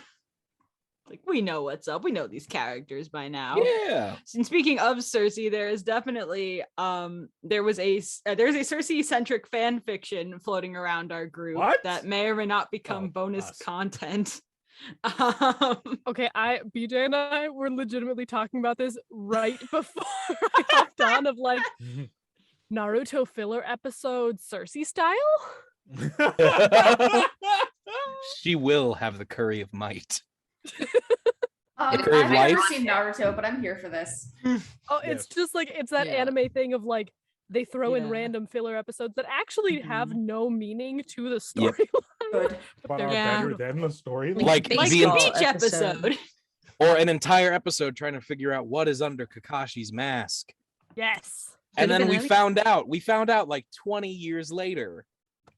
like we know what's up. We know these characters by now. Yeah. And speaking of Cersei, there is definitely there's a Cersei centric fan fiction floating around our group that may or may not become bonus content. Okay, BJ and I were legitimately talking about this right before I hopped on of like Naruto filler episode Cersei style. She will have the curry of might. I've Curry of never life? seen Naruto, but I'm here for this. Oh, it's just like it's that anime thing of like they throw in random filler episodes that actually have no meaning to the storyline. Good. But are better than the story. Like the beach episode. Or an entire episode trying to figure out what is under Kakashi's mask. Yes. And then we found out like 20 years later.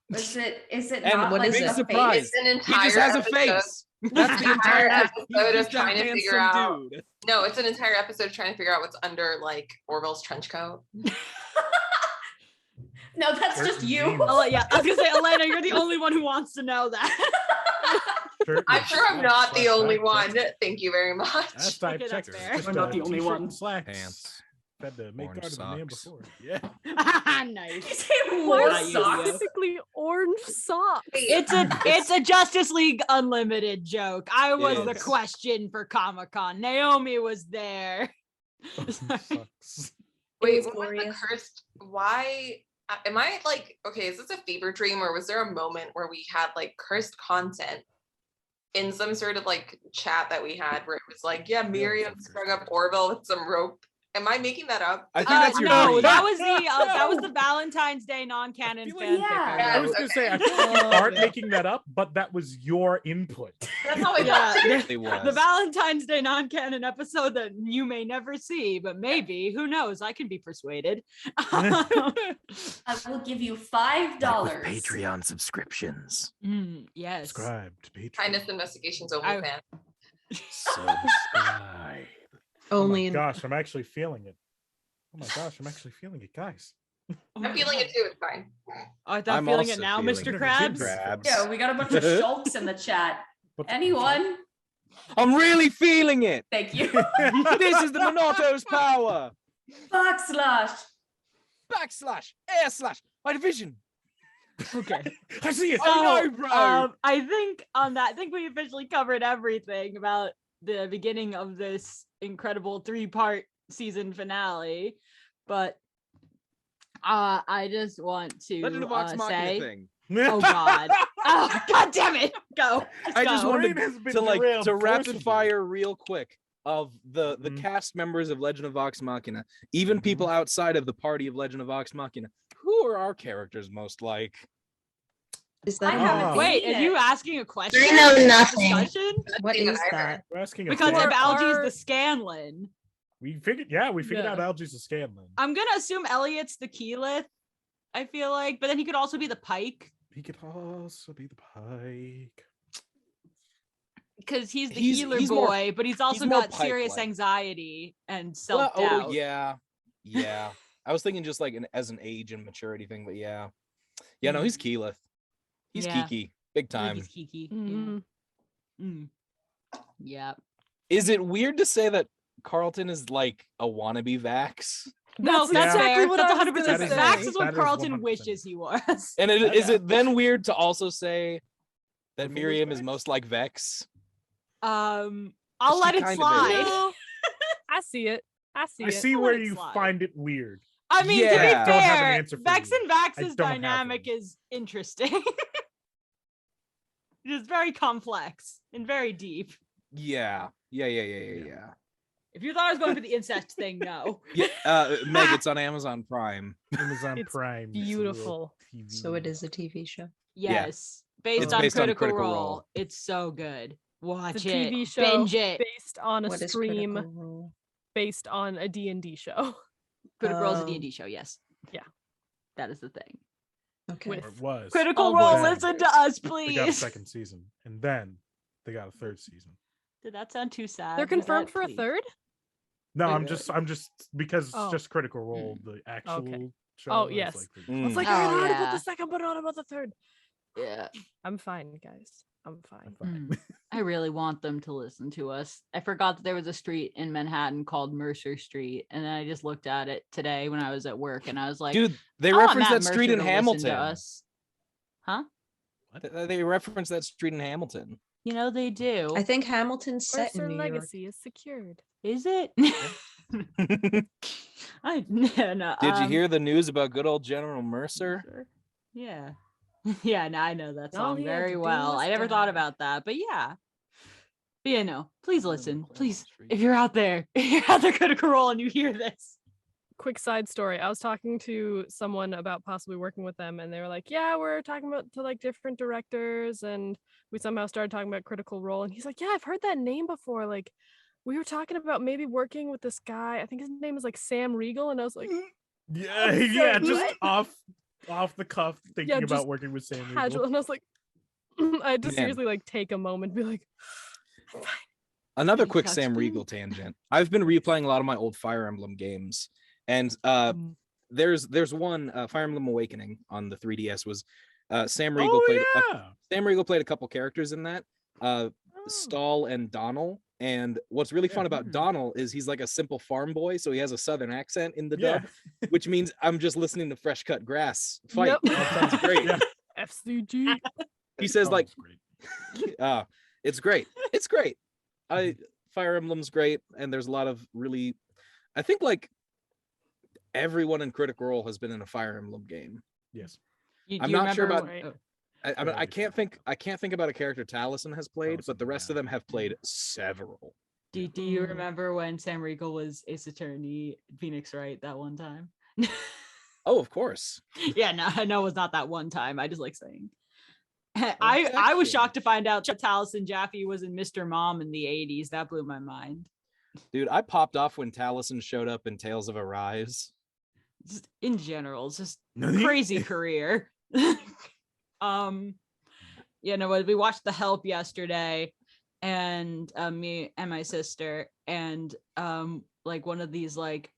Is it And not what like is a it? face? It's an He entire just has a episode. face. That's the entire episode of He's trying that to figure handsome out. dude. No, it's an entire episode of trying to figure out what's under like Orville's trench coat. No, that's just you. Oh yeah, I was gonna say, Elena, you're the only one who wants to know that. I'm sure I'm not the only one. Thank you very much. That's type Okay, that's checker. fair. Just, We're not the only t-shirt one. and slacks. Pants. had to make Orange guard of the man socks. before. Yeah. Nice. You say Why more not you? socks? Specifically orange socks. It's a Justice League Unlimited joke. I was the is. question for Comic-Con. Naomi was there. Sucks. Wait, was what was the glorious. cursed? Why am I like, okay, is this a fever dream, or was there a moment where we had like cursed content in some sort of like chat that we had where it was like, yeah, Miriam strung up Orville with some rope? Am I making that up? I think that's your no, dream. that was the Valentine's Day non-canon feel like- fanfic. Yeah. I was gonna say I feel like you Oh, aren't yeah. making that up, but that was your input. That's how I Yeah, thought. It was. the Valentine's Day non-canon episode that you may never see, but maybe, who knows? I can be persuaded. I will give you $5. Patreon subscriptions. Yes. Subscribe to Patreon. Highness Investigations I- OnlyFans. Subscribe. Oh Only my in gosh, I'm actually feeling it. Oh my gosh, I'm actually feeling it, guys. I'm feeling it too. It's fine. I thought I'm feeling it also now, feeling Mr. it. Krabs. Krabs. Yeah, we got a bunch of shulks in the chat. But- Anyone? I'm really feeling it. Thank you. This is the Monato's power. Backslash. Backslash, air slash, my division. Okay. I see it. I know, bro. I think on that, I think we officially covered everything about the beginning of this incredible 3-part season finale. But I just want to Legend of Vox Machina say, thing. oh god, oh god damn it, go. Let's I just go. wanted Brain has been to like derailed to rapid forcibly. fire real quick of the Mhm. cast members of Legend of Vox Machina, even people outside of the party of Legend of Vox Machina. Who are our characters most like? is I that haven't Oh. Wait, seen are you it. asking a question? I know Is this a nothing. discussion? what Seen it is either. that? We're asking a Because fan. if Algie's Are- the Scanlan, we figured Yeah. out Algie's a Scanlan. I'm gonna assume Elliot's the Keyleth. I feel like, but then he could also be the Pike He could also be the Pike. because he's the He's- healer he's more- boy, but he's also more got serious Pike-like. anxiety and Well, self doubt. oh yeah. I was thinking just like as an age and maturity thing, but yeah. No, he's Keyleth. He's Yeah. Kiki, big time. He's Kiki. Mhm. Yeah. Yeah. Is it weird to say that Carlton is like a wannabe Vax? No, That's that's exactly fair. what That's I was 100%. gonna Vax say. is what That is Carlton 100%. wishes he was. And is it then weird to also say that Riffle is Miriam is Vex? most like Vex? I'll She let it kind of is. slide. No, I see it. I see I it. see I'll where let it you slide. find it weird. I mean, to Yeah. be Don't have an fair, answer for Vex you. and I Vax's don't have dynamic one. is interesting. It's very complex and very deep. Yeah. If you thought I was going for the incest thing, no. Yeah, Meg, it's on Amazon Prime. Amazon It's Prime. beautiful. So it is a TV show. Yeah. Yes. Based, It's on, based on Critical Critical Role. Role. It's so good. Watch It's a it. TV show Binge it. based on a What is stream Critical Role? based on a D&D show. Critical Role is a Oh. D&D show, yes. Yeah. That is the thing. Okay. With- Or it was. Critical All Role, boys. listen to us, They got a please. second season, and then they got a third season. Did that sound too sad? They're Was confirmed that for a please? third? No, Wait, I'm really? just because it's Oh. just Critical Role, the actual show. Oh, is yes. like the- I was Mm. like, Oh, I heard yeah. about the second, but not about the third. Yeah. I'm fine, guys. I'm fine. Fine. I really want them to listen to us. I forgot that there was a street in Manhattan called Mercer Street, and then I just looked at it today when I was at work, and I was like, Dude, they I want reference Matt that street Mercer in to listen to Hamilton. us. Huh? They reference that street in Hamilton. You know they do. I think Hamilton's set Mercer in New York. legacy is secured. Is it? Did I no. you hear the news about good old General Mercer? Yeah. Yeah, no, I know that All song he had very to do well. was I never thought die. about that, but yeah. But yeah, no. Please listen. Clown Please, Street. if you're out there, if you're out there, Critical Role, and you hear this. Quick side story. I was talking to someone about possibly working with them, and they were like, yeah, we're talking about to like different directors, and we somehow started talking about Critical Role, and he's like, yeah, I've heard that name before. Like, we were talking about maybe working with this guy. I think his name is like Sam Riegel, and I was like, Yeah, yeah, just what? off the cuff, thinking just about working with Sam casual, Riegel. and I was like, I had to Man. seriously like take a moment and be like, Another You quick touched Sam me? Riegel tangent. I've been replaying a lot of my old Fire Emblem games, and there's one Fire Emblem Awakening on the 3DS was Sam Riegel Oh played yeah. Sam Riegel played a couple characters in that, Stahl and Donnell, And what's really fun about Donald is he's like a simple farm boy, so he has a southern accent in the dub, which means I'm just listening to Fresh Cut Grass fight. Yep. That sounds great. FCG. He says like, it's great. It's great. Fire Emblem's great, and there's a lot of really, I think like everyone in Critical Role has been in a Fire Emblem game. Yes. I'm not sure about. I can't think about a character Taliesin has played, but the rest of them have played several. Do you remember when Sam Riegel was Ace Attorney Phoenix Wright that one time? Oh, of course. Yeah, no, I know it was not that one time. I just like saying. I was shocked to find out that Taliesin Jaffe was in Mr. Mom in the 80s. That blew my mind. Dude, I popped off when Taliesin showed up in Tales of Arise. Just in general, just crazy career. You know, we watched The Help yesterday, and me and my sister, and like one of these like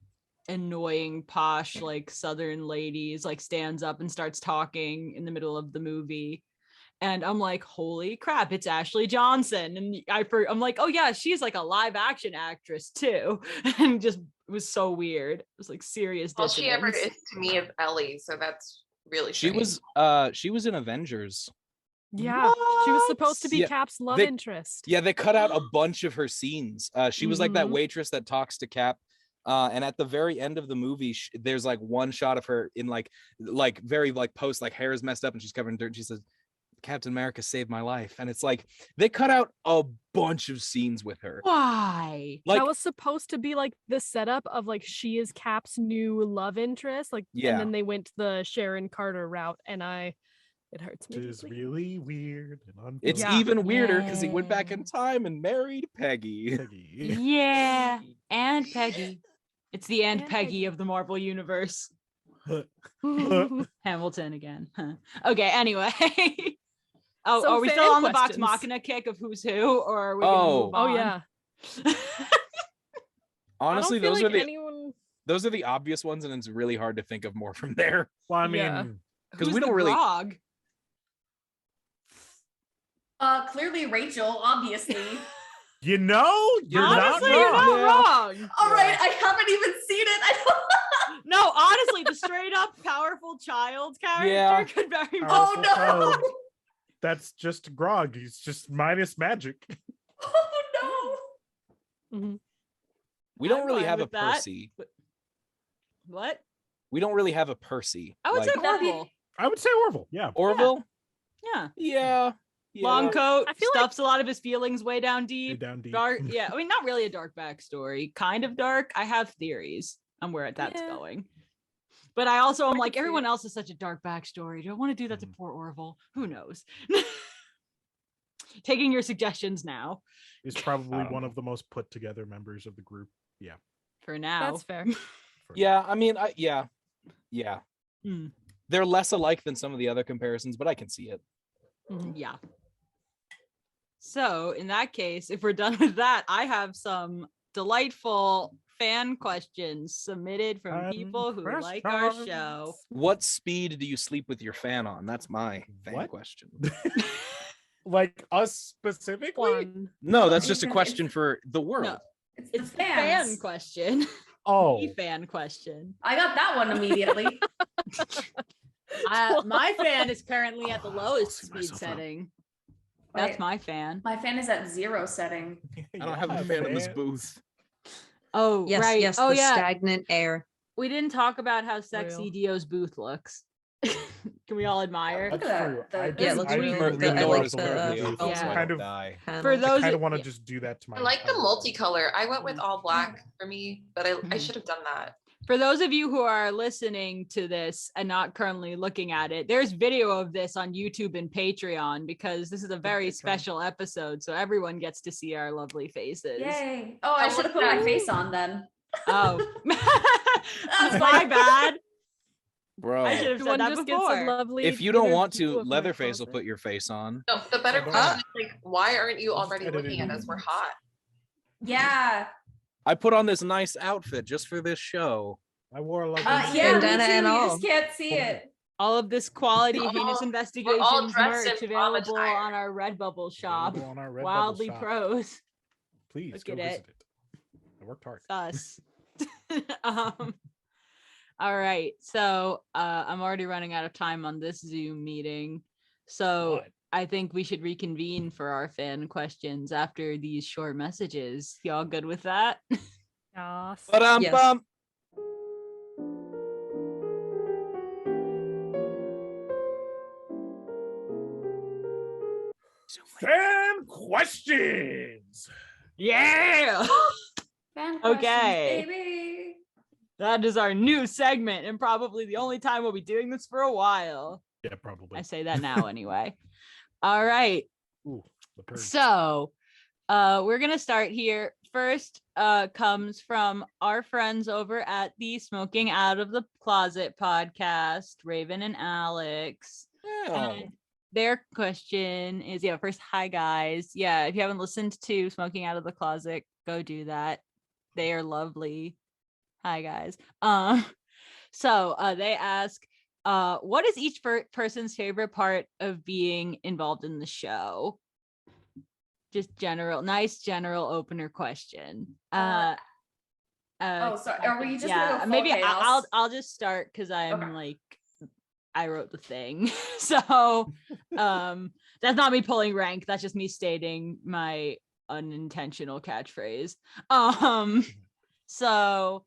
annoying posh like Southern ladies like stands up and starts talking in the middle of the movie, and I'm like, holy crap, it's Ashley Johnson. And I'm like, oh yeah, she's like a live action actress too. And just it was so weird. It was like serious All dissonance. she ever is to me is Ellie, so that's really she was in Avengers. Yeah, she was supposed to be Yeah, Cap's love interest. Yeah, they cut out a bunch of her scenes. She was like that waitress that talks to Cap. And at the very end of the movie, there's like one shot of her in like very like post, like hair is messed up and she's covered in dirt. And she says, Captain America saved my life. And it's like they cut out a bunch of scenes with her. Why? Like, that was supposed to be like the setup of like she is Cap's new love interest. Like, and then they went the Sharon Carter route, and it hurts me. It is really weird. And it's even weirder because he went back in time and married Peggy. Yeah, and Peggy. It's the and Peggy of the Marvel Universe. Hamilton again. Okay, anyway. Are we still on the Vox Machina kick of who's who, or are we gonna move on? Oh yeah. Honestly, those are the obvious ones, and it's really hard to think of more from there. Well, I mean, because we don't really. Grog? Clearly Rachel, obviously. You're not wrong. Wrong. All right, I haven't even seen it. I don't. No, honestly, the straight up powerful child character could very much. Oh no. Child. That's just Grog. He's just minus magic. Oh no. We don't really have a Percy. What? We don't really have a Percy. I would say Orville. I would say Orville. Yeah. Orville? Yeah. Yeah. Long coat, I feel stuffs a lot of his feelings way down deep. Down deep. Dark, yeah. I mean, not really a dark backstory. Kind of dark. I have theories on where that's going. But I also am like, everyone else is such a dark backstory. Do I want to do that to poor Orville? Who knows? Taking your suggestions now. Is probably one of the most put together members of the group. Yeah. For now. That's fair. Yeah, I mean, yeah. They're less alike than some of the other comparisons, but I can see it. Yeah. So in that case, if we're done with that, I have some delightful fan questions submitted from people who like our show. What speed do you sleep with your fan on? That's my fan question. Like us specifically? No, that's just a question for the world. No, it's the fan question. Oh. The fan question. I got that one immediately. My fan is currently at the lowest speed setting. That's my fan. My fan is at 0 setting. I don't have a fan in this booth. Oh, yes, right. Yes, oh, the yeah. stagnant air. We didn't talk about how sexy Dio's booth looks. Can we all admire? Look at that. Yeah, it looks really good. I like the For those, I kind of want to just do that to my. I like the multicolor. I went with all black for me, but I should have done that. For those of you who are listening to this and not currently looking at it, there's video of this on YouTube and Patreon because this is a very special episode. So everyone gets to see our lovely faces. Yay. Oh, I should have put my face on then. Oh, that's my bad. Bro, I should have said that before. If you don't want to, Leatherface will put your face on. No, the better question is like, why aren't you already looking at us? We're hot. Yeah. I put on this nice outfit just for this show. I wore a lovely bandana and all. You just can't see it. All of this quality heinous investigations merch in available on our Redbubble shop. Wildly Pros. Please Look go at visit it. it. I worked hard. Us. All right. So I'm already running out of time on this Zoom meeting. So What? I think we should reconvene for our fan questions after these short messages. Y'all good with that? Yes. Yes. Fan questions. Yeah. Fan Okay. questions, baby. That is our new segment and probably the only time we'll be doing this for a while. Yeah, probably. I say that now anyway. All right. Ooh, the purge. So we're gonna start here. First comes from our friends over at the Smoking Out of the Closet podcast, Raven and Alex. And their question is, first, hi guys. Yeah, if you haven't listened to Smoking Out of the Closet, go do that. They are lovely. Hi guys. So they ask, what is each person's favorite part of being involved in the show? Just nice general opener question. Sorry. Are we just gonna go full maybe chaos? I'll just start because I'm Okay. like, I wrote the thing. So that's not me pulling rank. That's just me stating my unintentional catchphrase. So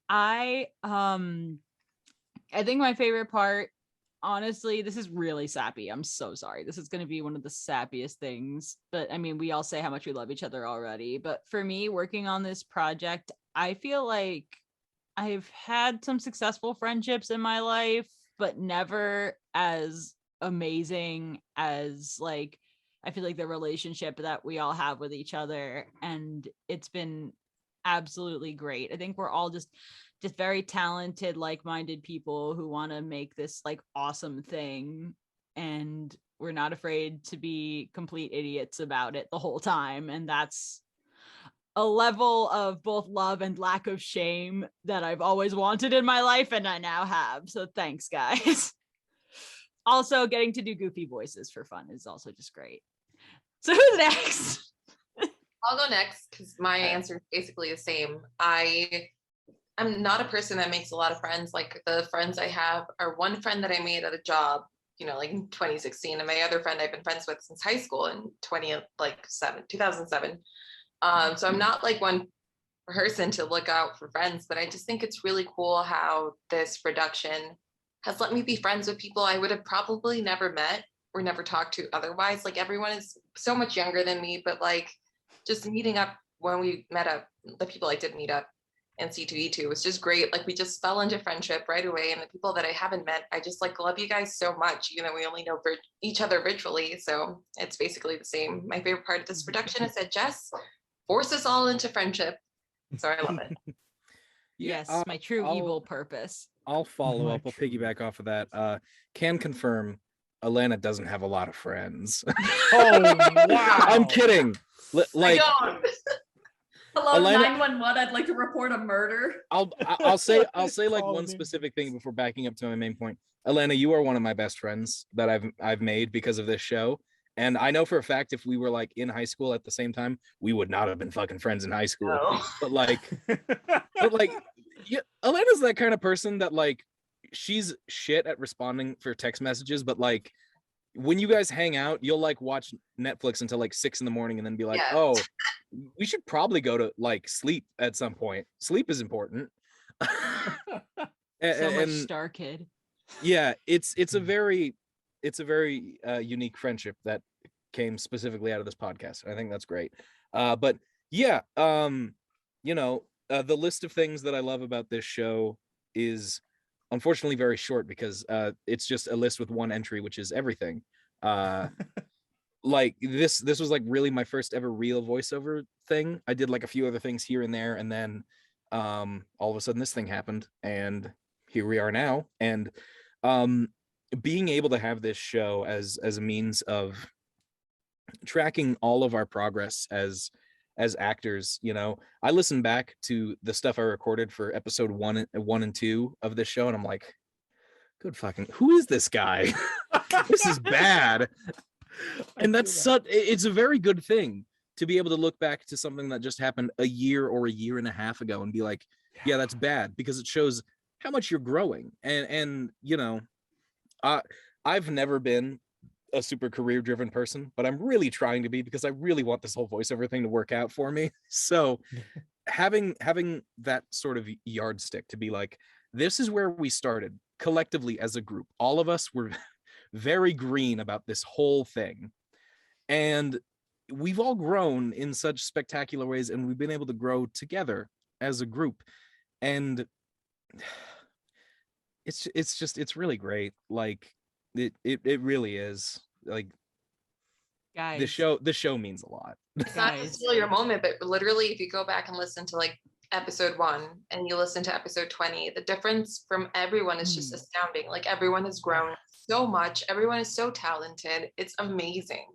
I think my favorite part, honestly, this is really sappy. I'm so sorry. This is going to be one of the sappiest things, but I mean, we all say how much we love each other already. But for me, working on this project, I feel like I've had some successful friendships in my life, but never as amazing as like, I feel like the relationship that we all have with each other. And it's been absolutely great. I think we're all just very talented, like-minded people who want to make this like awesome thing, and we're not afraid to be complete idiots about it the whole time. And that's a level of both love and lack of shame that I've always wanted in my life, and I now have. So thanks, guys. Also, getting to do goofy voices for fun is also just great. So who's next? I'll go next because my answer is basically the same. I'm not a person that makes a lot of friends. Like the friends I have are one friend that I made at a job, like in 2016, and my other friend I've been friends with since high school in 2007. So I'm not like one person to look out for friends, but I just think it's really cool how this production has let me be friends with people I would have probably never met or never talked to otherwise. Like everyone is so much younger than me, but like just meeting up when we met up, the people I did meet up and C2E2 was just great. Like we just fell into friendship right away. And the people that I haven't met, I just like love you guys so much, even though we only know each other virtually. So it's basically the same. My favorite part of this production is that Jess forced us all into friendship. So I love it. Yes, my true evil purpose. I'll follow up. I'll piggyback off of that. Can confirm Elena doesn't have a lot of friends. Oh, wow. I'm kidding. Like, Hello, Elena, 911. I'd like to report a murder. I'll say like Call one me. specific thing before backing up to my main point. Elena, you are one of my best friends that I've made because of this show. And I know for a fact if we were like in high school at the same time, we would not have been fucking friends in high school. Oh. But like yeah, Elena's that kind of person that like she's shit at responding for text messages, but like when you guys hang out, you'll like watch Netflix until like 6 a.m. and then be like, Yeah. oh, we should probably go to like sleep at some point. Sleep is important. So much Star Kid. Yeah, it's a very unique friendship that came specifically out of this podcast. I think that's great. But yeah, the list of things that I love about this show is unfortunately very short because it's just a list with one entry, which is everything. Like this was like really my first ever real voiceover thing. I did like a few other things here and there, and then all of a sudden this thing happened, and here we are now. And being able to have this show as a means of tracking all of our progress as actors, I listen back to the stuff I recorded for episode 1 and 2 of this show, and I'm like, good fucking, who is this guy? This is bad. And it's a very good thing to be able to look back to something that just happened a year or a year and a half ago and be like, yeah, that's bad, because it shows how much you're growing. And you know, I've never been a super career driven person, but I'm really trying to be, because I really want this whole voiceover thing to work out for me. So having that sort of yardstick to be like, this is where we started collectively as a group. All of us were very green about this whole thing, and we've all grown in such spectacular ways, and we've been able to grow together as a group. And it's really great. Like it really is. Like, Guys, the show means a lot. It's not to steal your moment, but literally, if you go back and listen to like episode 1 and you listen to episode 20, the difference from everyone is just astounding. Like, everyone has grown so much. Everyone is so talented. It's amazing.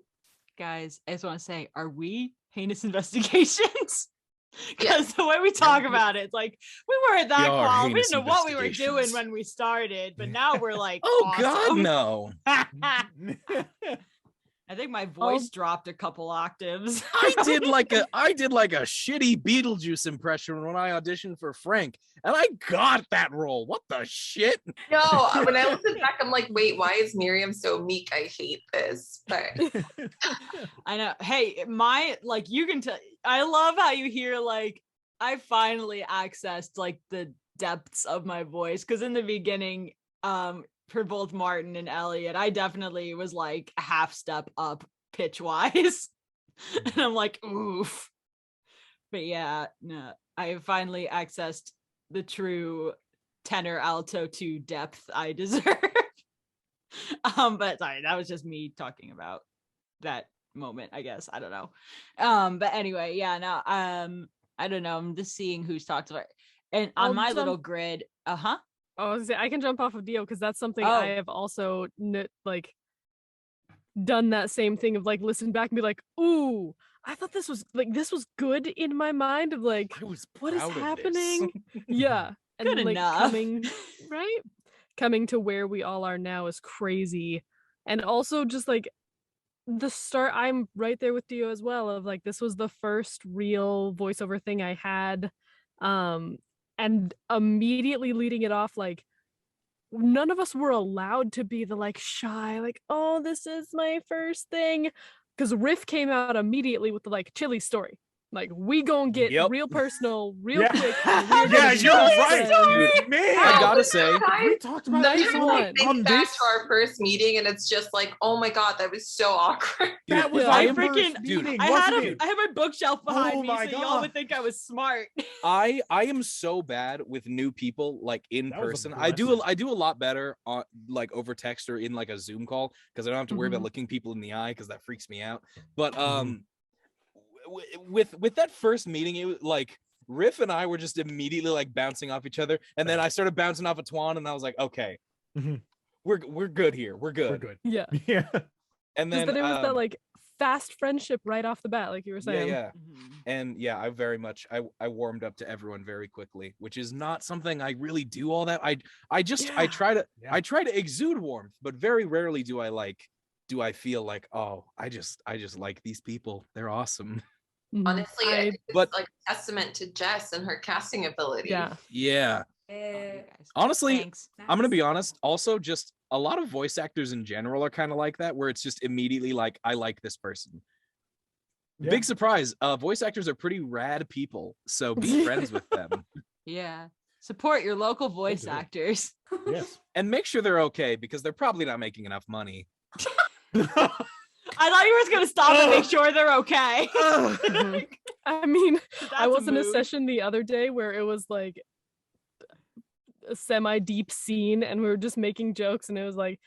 Guys, I just want to say, are we heinous investigations? Because the way we talk about it, it's like, we weren't that far. We didn't know what we were doing when we started, but now we're like, oh awesome. God, no. I think my voice dropped a couple octaves. I did like a shitty Beetlejuice impression when I auditioned for Frank, and I got that role. What the shit? No, when I listen back, I'm like, wait, why is Miriam so meek? I hate this. But I know. Hey, you can tell. I love how you hear, like, I finally accessed like the depths of my voice, because in the beginning, for both Martin and Elliot, I definitely was like a half step up pitch wise. And I'm like, oof. But yeah, no, I finally accessed the true tenor alto 2 depth I deserve. But sorry, that was just me talking about that moment, I guess. I don't know. But anyway, yeah, no, I don't know. I'm just seeing who's talked about. And on my little grid, I can jump off of Dio, because that's something I have also like done that same thing of like listen back and be like, ooh, I thought this was good in my mind of like, what is happening? Yeah. And good like enough. coming to where we all are now is crazy. And also just like the start, I'm right there with Dio as well, of like, this was the first real voiceover thing I had. And immediately leading it off, like, none of us were allowed to be the like shy, like, oh, this is my first thing. Because Riff came out immediately with the like chili story. Like, we gonna get real personal, real quick. Yeah, you're right, dude. Man, I gotta say, we talked about this on back to our first meeting, and it's just like, oh my God, that was so awkward. That was I our freaking first meeting, I had my bookshelf behind me, so my y'all would think I was smart. I am so bad with new people, like in person. I do a lot better on like over text or in like a Zoom call, because I don't have to worry about looking people in the eye, because that freaks me out. But with that first meeting, it was like Riff and I were just immediately like bouncing off each other, and then I started bouncing off of Toan, and I was like, okay, we're good here. We're good. Yeah. And then it was that like fast friendship right off the bat, like you were saying. Yeah. And yeah, I warmed up to everyone very quickly, which is not something I really do all that. I try to exude warmth, but very rarely do I feel like, oh, I just like these people. They're awesome. Honestly, it's like a testament to Jess and her casting ability. Yeah. Honestly, thanks. I'm gonna be honest. Also, just a lot of voice actors in general are kind of like that, where it's just immediately like, I like this person. Yeah. Big surprise. Voice actors are pretty rad people, so be friends with them. Yeah. Support your local voice actors. Yes. And make sure they're okay, because they're probably not making enough money. I thought you were gonna stop and make sure they're okay. I mean, I was in a session the other day where it was like a semi-deep scene, and we were just making jokes, and it was like,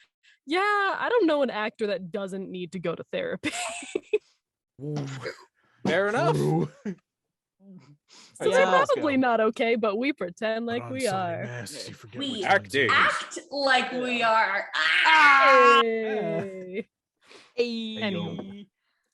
yeah, I don't know an actor that doesn't need to go to therapy. Fair enough. So they're probably not okay, but we pretend like we are. We act like we are. Anyway.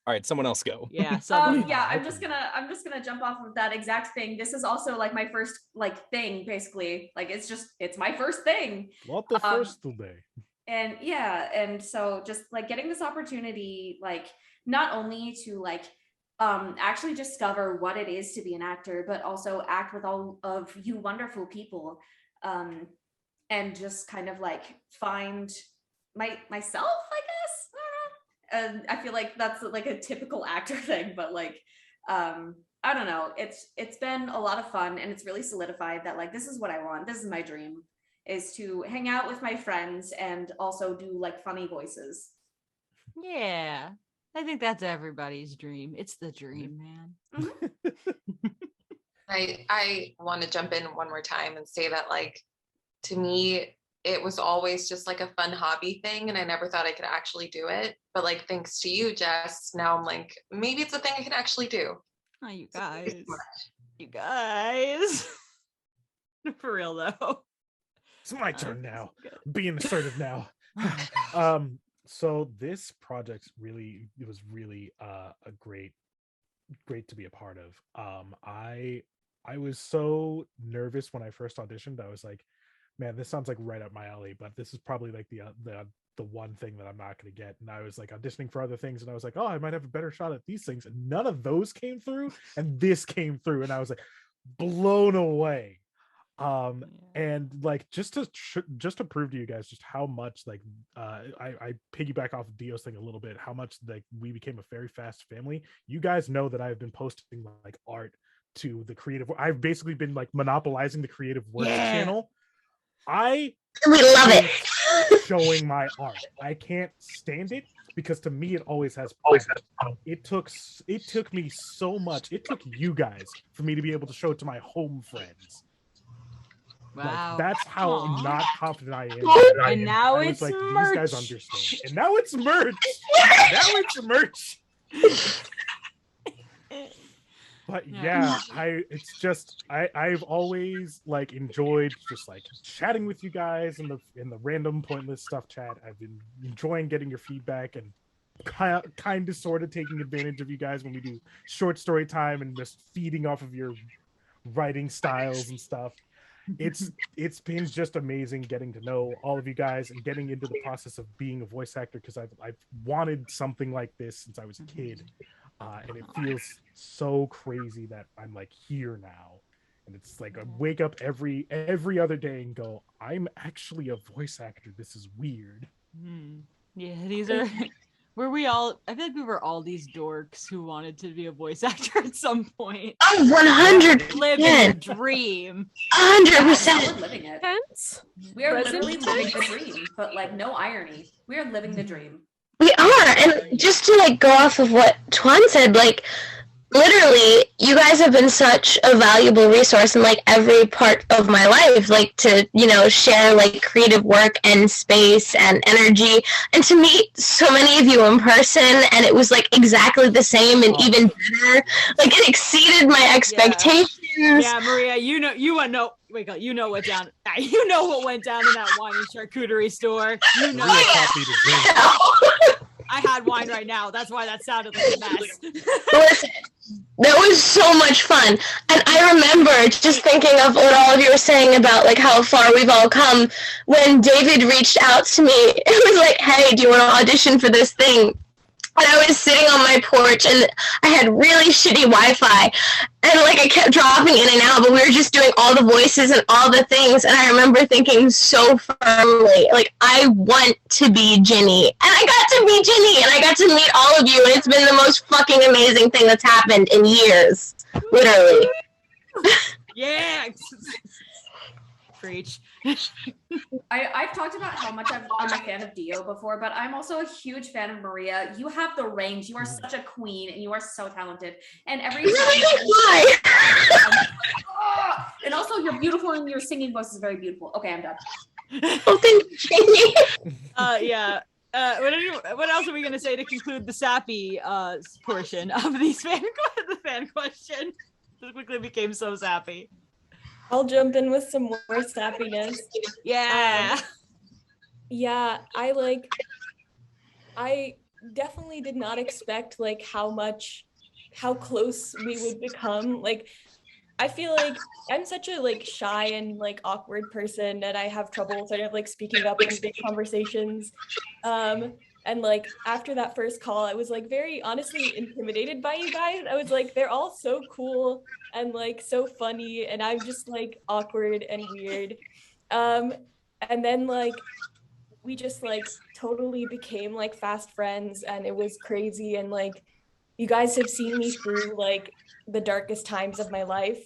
All right, someone else go. Yeah. I'm just gonna jump off of that exact thing. This is also like my first like thing, basically. Like it's my first thing. What the first day? And yeah, and so just like getting this opportunity, like not only to like actually discover what it is to be an actor, but also act with all of you wonderful people, and just kind of like find myself, I guess. And I feel like that's like a typical actor thing, but like I don't know. It's been a lot of fun, and it's really solidified that like this is what I want. This is my dream, is to hang out with my friends and also do like funny voices. Yeah. I think that's everybody's dream. It's the dream, man. I want to jump in one more time and say that, like, to me, it was always just like a fun hobby thing, and I never thought I could actually do it. But like, thanks to you, Jess, now I'm like, maybe it's a thing I can actually do. Oh, you guys. You guys. For real though. It's my turn now. Being assertive now. So this project it was really a great to be a part of. I was so nervous when I first auditioned. I was like, man, this sounds like right up my alley, but this is probably like the one thing that I'm not going to get. And I was like auditioning for other things, and I was like, oh, I might have a better shot at these things. And none of those came through, and this came through, and I was like blown away. And like just to prove to you guys just how much like I piggyback off of Dio's thing a little bit, how much like we became a very fast family. You guys know that I've been posting like art to the creative. I've basically been like monopolizing the creative works channel. We love it. Showing my art. I can't stand it because to me it always has. It took me so much. It took you guys for me to be able to show it to my home friends. Wow. Like, that's how not confident I am. And now it's like, merch. These guys understand. And now it's merch. Now it's merch. But yeah, I've always like enjoyed just like chatting with you guys in the random pointless stuff chat. I've been enjoying getting your feedback and kind of sort of taking advantage of you guys when we do short story time and just feeding off of your writing styles and stuff. It's been just amazing getting to know all of you guys and getting into the process of being a voice actor, because I've wanted something like this since I was a kid, and it feels so crazy that I'm like here now, and it's like I wake up every other day and go, I'm actually a voice actor. This is weird. Yeah, these are I feel like we were all these dorks who wanted to be a voice actor at some point. Oh, 100%. Living a dream. 100%. We're living it. We are literally living the dream, but like no irony. We are living the dream. We are, and just to like go off of what Toan said, like literally you guys have been such a valuable resource in like every part of my life, like to, you know, share like creative work and space and energy, and to meet so many of you in person, and it was like exactly the same and even better. Like it exceeded my expectations. Yeah, Maria, you know what down. You know what went down in that wine and charcuterie store. You know. I had wine right now. That's why that sounded like a mess. Listen, that was so much fun. And I remember just thinking of what all of you were saying about like how far we've all come. When David reached out to me, it was like, hey, do you want to audition for this thing? And I was sitting on my porch, and I had really shitty Wi-Fi, and like I kept dropping in and out, but we were just doing all the voices and all the things, and I remember thinking so firmly, like, I want to be Ginny, and I got to be Ginny, and I got to meet all of you, and it's been the most fucking amazing thing that's happened in years, literally. Yeah. Preach. I've talked about how much I'm a fan of Dio before, but I'm also a huge fan of Maria. You have the range. You are such a queen, and you are so talented. And every and also you're beautiful, and your singing voice is very beautiful. Okay, I'm done. Oh, thank you. Yeah. What else are we gonna say to conclude the sappy portion of these the fan question? This quickly became so sappy. I'll jump in with some more sappiness. Yeah. Yeah, I definitely did not expect like how close we would become. Like, I feel like I'm such a like shy and like awkward person, and I have trouble sort of like speaking up in big conversations. And like after that first call, I was like very honestly intimidated by you guys. I was like, they're all so cool and like so funny, and I'm just like awkward and weird. And then like we just like totally became like fast friends, and it was crazy. And like you guys have seen me through like the darkest times of my life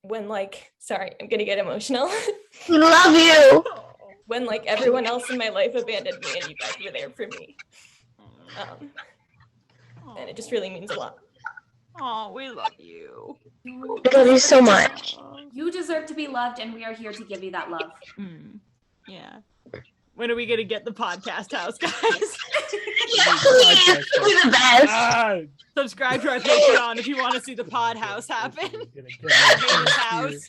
when like, sorry, I'm gonna get emotional. We love you. When like everyone else in my life abandoned me and you guys were there for me. And it just really means a lot. Oh, we love you. I love you so much. You deserve to be loved, and we are here to give you that love. Yeah. When are we gonna get the podcast house, guys? Please, we're the best. Subscribe to our Patreon if you want to see the pod house happen. Heinous house.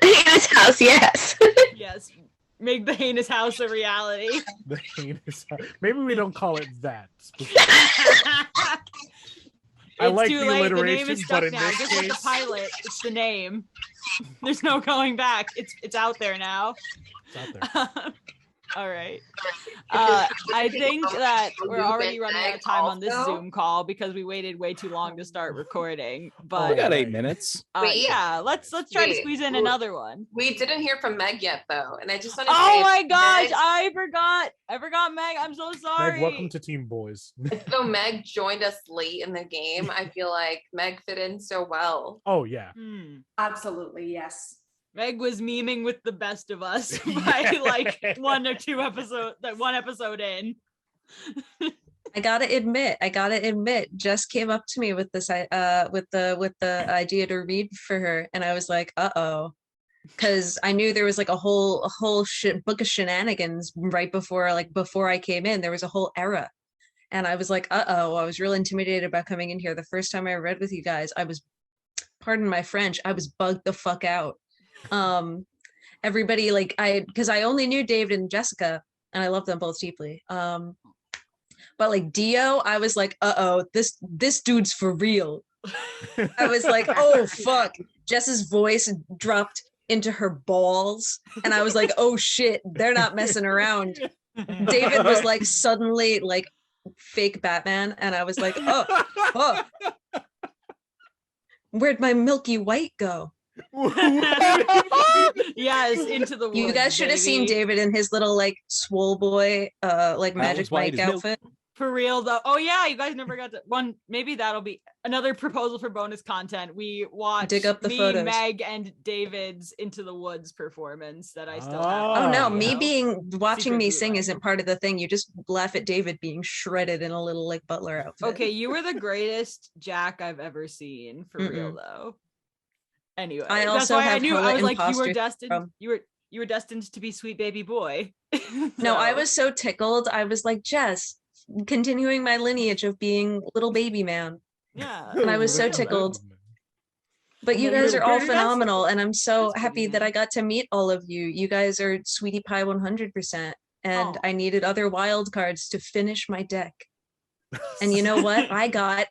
Heinous house, yes. Yes. Make the heinous house a reality. The heinous house. Maybe we don't call it that. I like too the late. The name alliteration, is but stuck in now. this Just like the case, pilot. It's the name. There's no going back. It's out there now. it's out there. All right. I think that we're already running out of time on this Zoom call because we waited way too long to start recording. But We got 8 minutes. Wait. yeah, let's try to squeeze in another one. We didn't hear from Meg yet, though, and I just want to Oh say, my gosh, Meg, I forgot Meg. I'm so sorry. Meg, welcome to Team Boys. though Meg joined us late in the game, I feel like Meg fit in so well. Oh yeah. Absolutely, yes. Meg was memeing with the best of us by like one episode in. I gotta admit, Jess came up to me with this with the idea to read for her, and I was like, uh-oh. Because I knew there was like a whole book of shenanigans right before I came in. There was a whole era. And I was like, uh-oh, I was real intimidated about coming in here. The first time I read with you guys, I was, pardon my French, I was bugged the fuck out. Everybody because I only knew David and Jessica, and I love them both deeply. But like Dio, I was like, uh-oh, this dude's for real. I was like, oh fuck. Jess's voice dropped into her balls, and I was like, oh shit, they're not messing around. David was like suddenly like fake Batman, and I was like, oh, where'd my Milky White go? Yes, into the woods. You guys should have seen David in his little like swole boy like Magic Mike outfit. For real though. Oh yeah, you guys never got to one. Maybe that'll be another proposal for bonus content. We watched Dig up the me, photos. Meg, and David's Into the Woods performance that I still have. Oh no, you watching me Secret sing bootleg. isn't part of the thing. You just laugh at David being shredded in a little like butler outfit. Okay, you were the greatest Jack I've ever seen. For real though. Anyway, I that's also why I have knew. I hella was like, you were imposter destined. syndrome. You were destined to be sweet baby boy. No, I So- was so tickled. I was like, Jess, continuing my lineage of being little baby man. Yeah. And I was so tickled. But you guys are all phenomenal, and I'm so happy that I got to meet all of you. You guys are sweetie pie 100%, and I needed other wild cards to finish my deck. And you know what? I got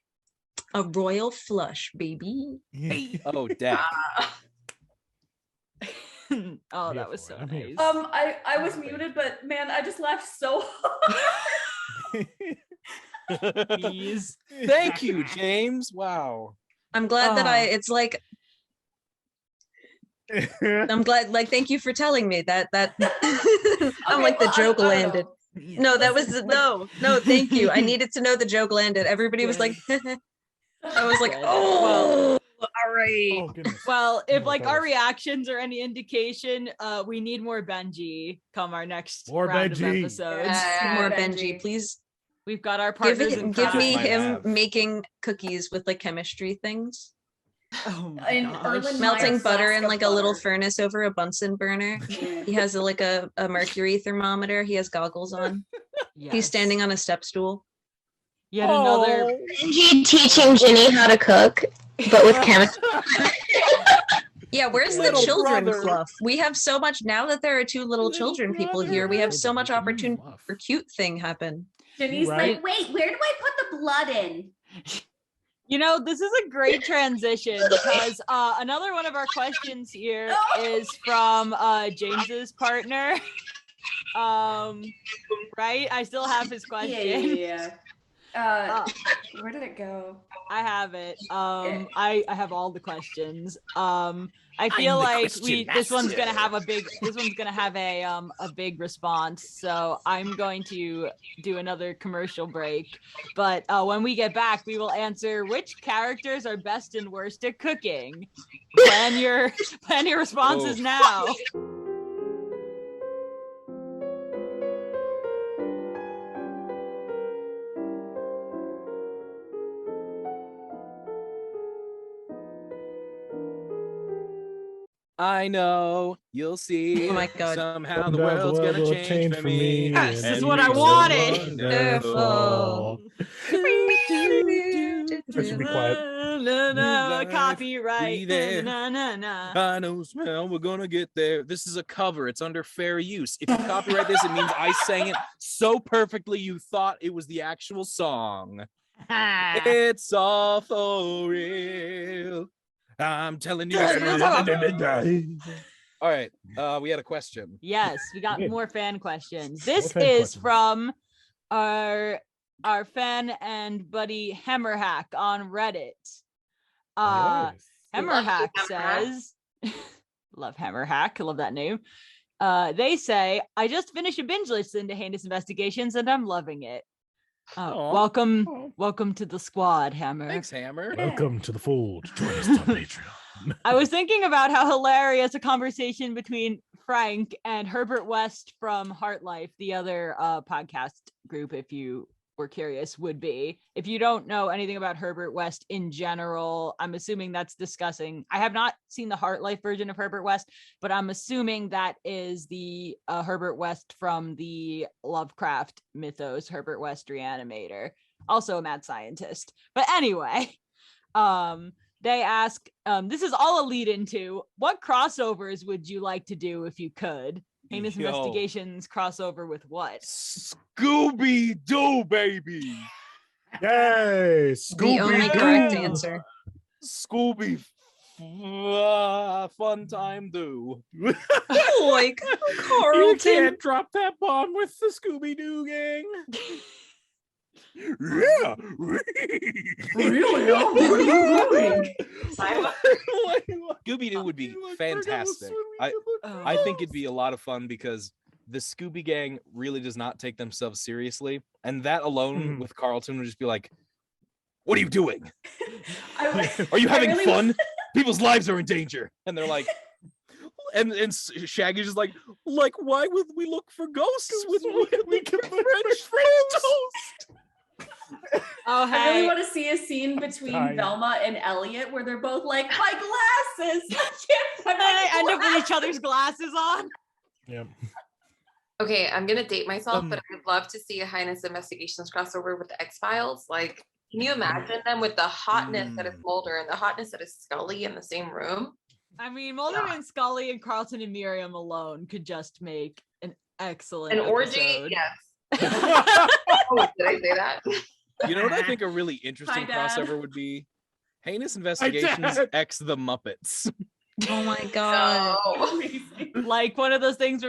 a royal flush, baby. Oh, deck. Oh, that was so nice. I was muted, but man, I just laughed so hard. Please. Thank you, James. Wow. I'm glad that it's like, I'm glad, like, thank you for telling me that I'm like, the joke landed. No, that was, no, thank you. I needed to know the joke landed. Everybody was like, I was like, oh, all right. Well, if like that our was- reactions are any indication, we need more Benji come our next More round of Benji. episodes. More Benji. Benji, please. We've got our Give partners in give me crime. him have. making cookies with like chemistry things. Oh my And gosh. Erwin Melting Myers butter in flask of like a little butter. furnace over a Bunsen burner. He has a mercury thermometer. He has goggles on. Yes. He's standing on a step stool. Yet another. Benji teaching Ginny how to cook, but with chemistry. Yeah, where's the Little children brother. fluff? We have so much now that there are two little children people here. We have so much opportunity for cute thing happen. Denise Right. like, wait, where do I put the blood in? You know, this is a great transition because another one of our questions here is from James's partner. Right? I still have his question. Yeah. Where did it go? I have it. I have all the questions. I feel like this one's gonna have a big response. So I'm going to do another commercial break. But when we get back, we will answer which characters are best and worst at cooking. Plan your responses now. I know you'll see. Oh my God. Somehow the world's gonna change for me. This is and what you I so wanted. wonderful. I should be quiet. Copyright. There. Na. I know, smell. We're gonna get there. This is a cover. It's under fair use. If you copyright this, it means I sang it so perfectly you thought it was the actual song. It's all for real. I'm telling you. All right. We had a question. Yes, we got more fan questions. This fan is questions. from our fan and buddy Hammerhack on Reddit. Yes. Hammerhack Love says, love Hammerhack, I love that name. They say, I just finished a binge listen to Heinous Investigations and I'm loving it. Aw. Welcome to the squad, Hammer. Thanks, Hammer. Welcome to the fold. Join us on Patreon. I was thinking about how hilarious a conversation between Frank and Herbert West from Heartlife, the other podcast group, if you were curious, would be. If you don't know anything about Herbert West in general, I'm assuming that's discussing. I have not seen the Heartlife version of Herbert West, but I'm assuming that is the Herbert West from the Lovecraft mythos, Herbert West Reanimator, also a mad scientist. But anyway, they ask, this is all a lead into, what crossovers would you like to do if you could? Heinous Investigations crossover with what? Scooby-Doo, baby. Yay! The only correct answer. Scooby fun time do. Oh my God, You Carlton. can't drop that bomb with the Scooby-Doo gang. Yeah. Really? Oh, what are you doing? Scooby-Doo would be fantastic. I think it'd be a lot of fun because the Scooby Gang really does not take themselves seriously. And that alone with Carlton would just be like, what are you doing? Are you having fun? People's lives are in danger. And they're like, and Shaggy's just like, why would we look for ghosts when we can French toast? Oh, I really hey. want to see a scene between Dying. Velma and Elliot where they're both like, my glasses! I can't find And they my end up with each glasses." other's glasses on. Yep. Okay, I'm gonna date myself, but I'd love to see a Highness Investigations crossover with the X-Files. Like, can you imagine them with the hotness that is Mulder and the hotness that is Scully in the same room? I mean, Mulder and Scully and Carlton and Miriam alone could just make an excellent An orgy? episode. Yes. Oh, did I say that? You know what I think a really interesting Hi, Dad. crossover would be? Heinous Investigations Dad. X the Muppets. Oh my God. No. Like one of those things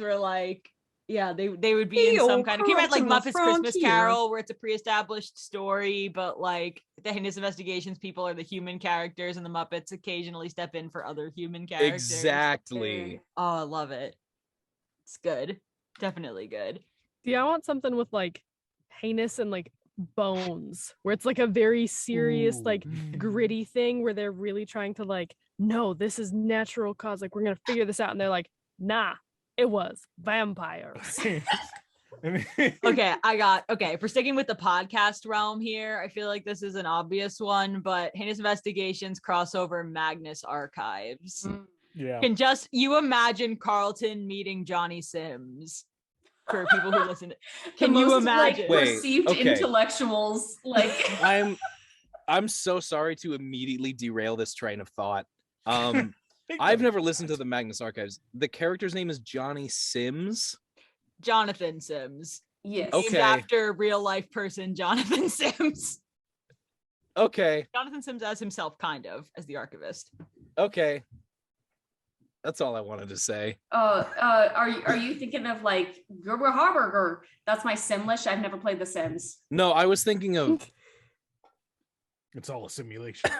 where like, yeah, they would be in some kind of, can you imagine like Carlton, Muppets Christmas Frankie. Carol where it's a pre-established story, but like the Heinous Investigations people are the human characters and the Muppets occasionally step in for other human characters. Exactly. Oh, I love it. It's good. Definitely good. Yeah, I want something with like Heinous and like Bones, where it's like a very serious, like gritty thing where they're really trying to like, no, this is natural cause. Like, we're gonna figure this out. And they're like, nah, it was vampires. Okay, for sticking with the podcast realm here, I feel like this is an obvious one, but Heinous Investigations crossover Magnus Archives. Yeah. Can just you imagine Carlton meeting Johnny Sims? For people who listen, can you imagine? Like, Wait, perceived okay. intellectuals, like I'm so sorry to immediately derail this train of thought. I've never listened to the Magnus Archives. The character's name is Johnny Sims. Jonathan Sims, yes. Okay. named after real life person Jonathan Sims. Okay. Jonathan Sims as himself, kind of, as the archivist. Okay. That's all I wanted to say. Are you thinking of like Gerber Harburger? That's my Simlish. I've never played The Sims. No, I was thinking of. It's all a simulation.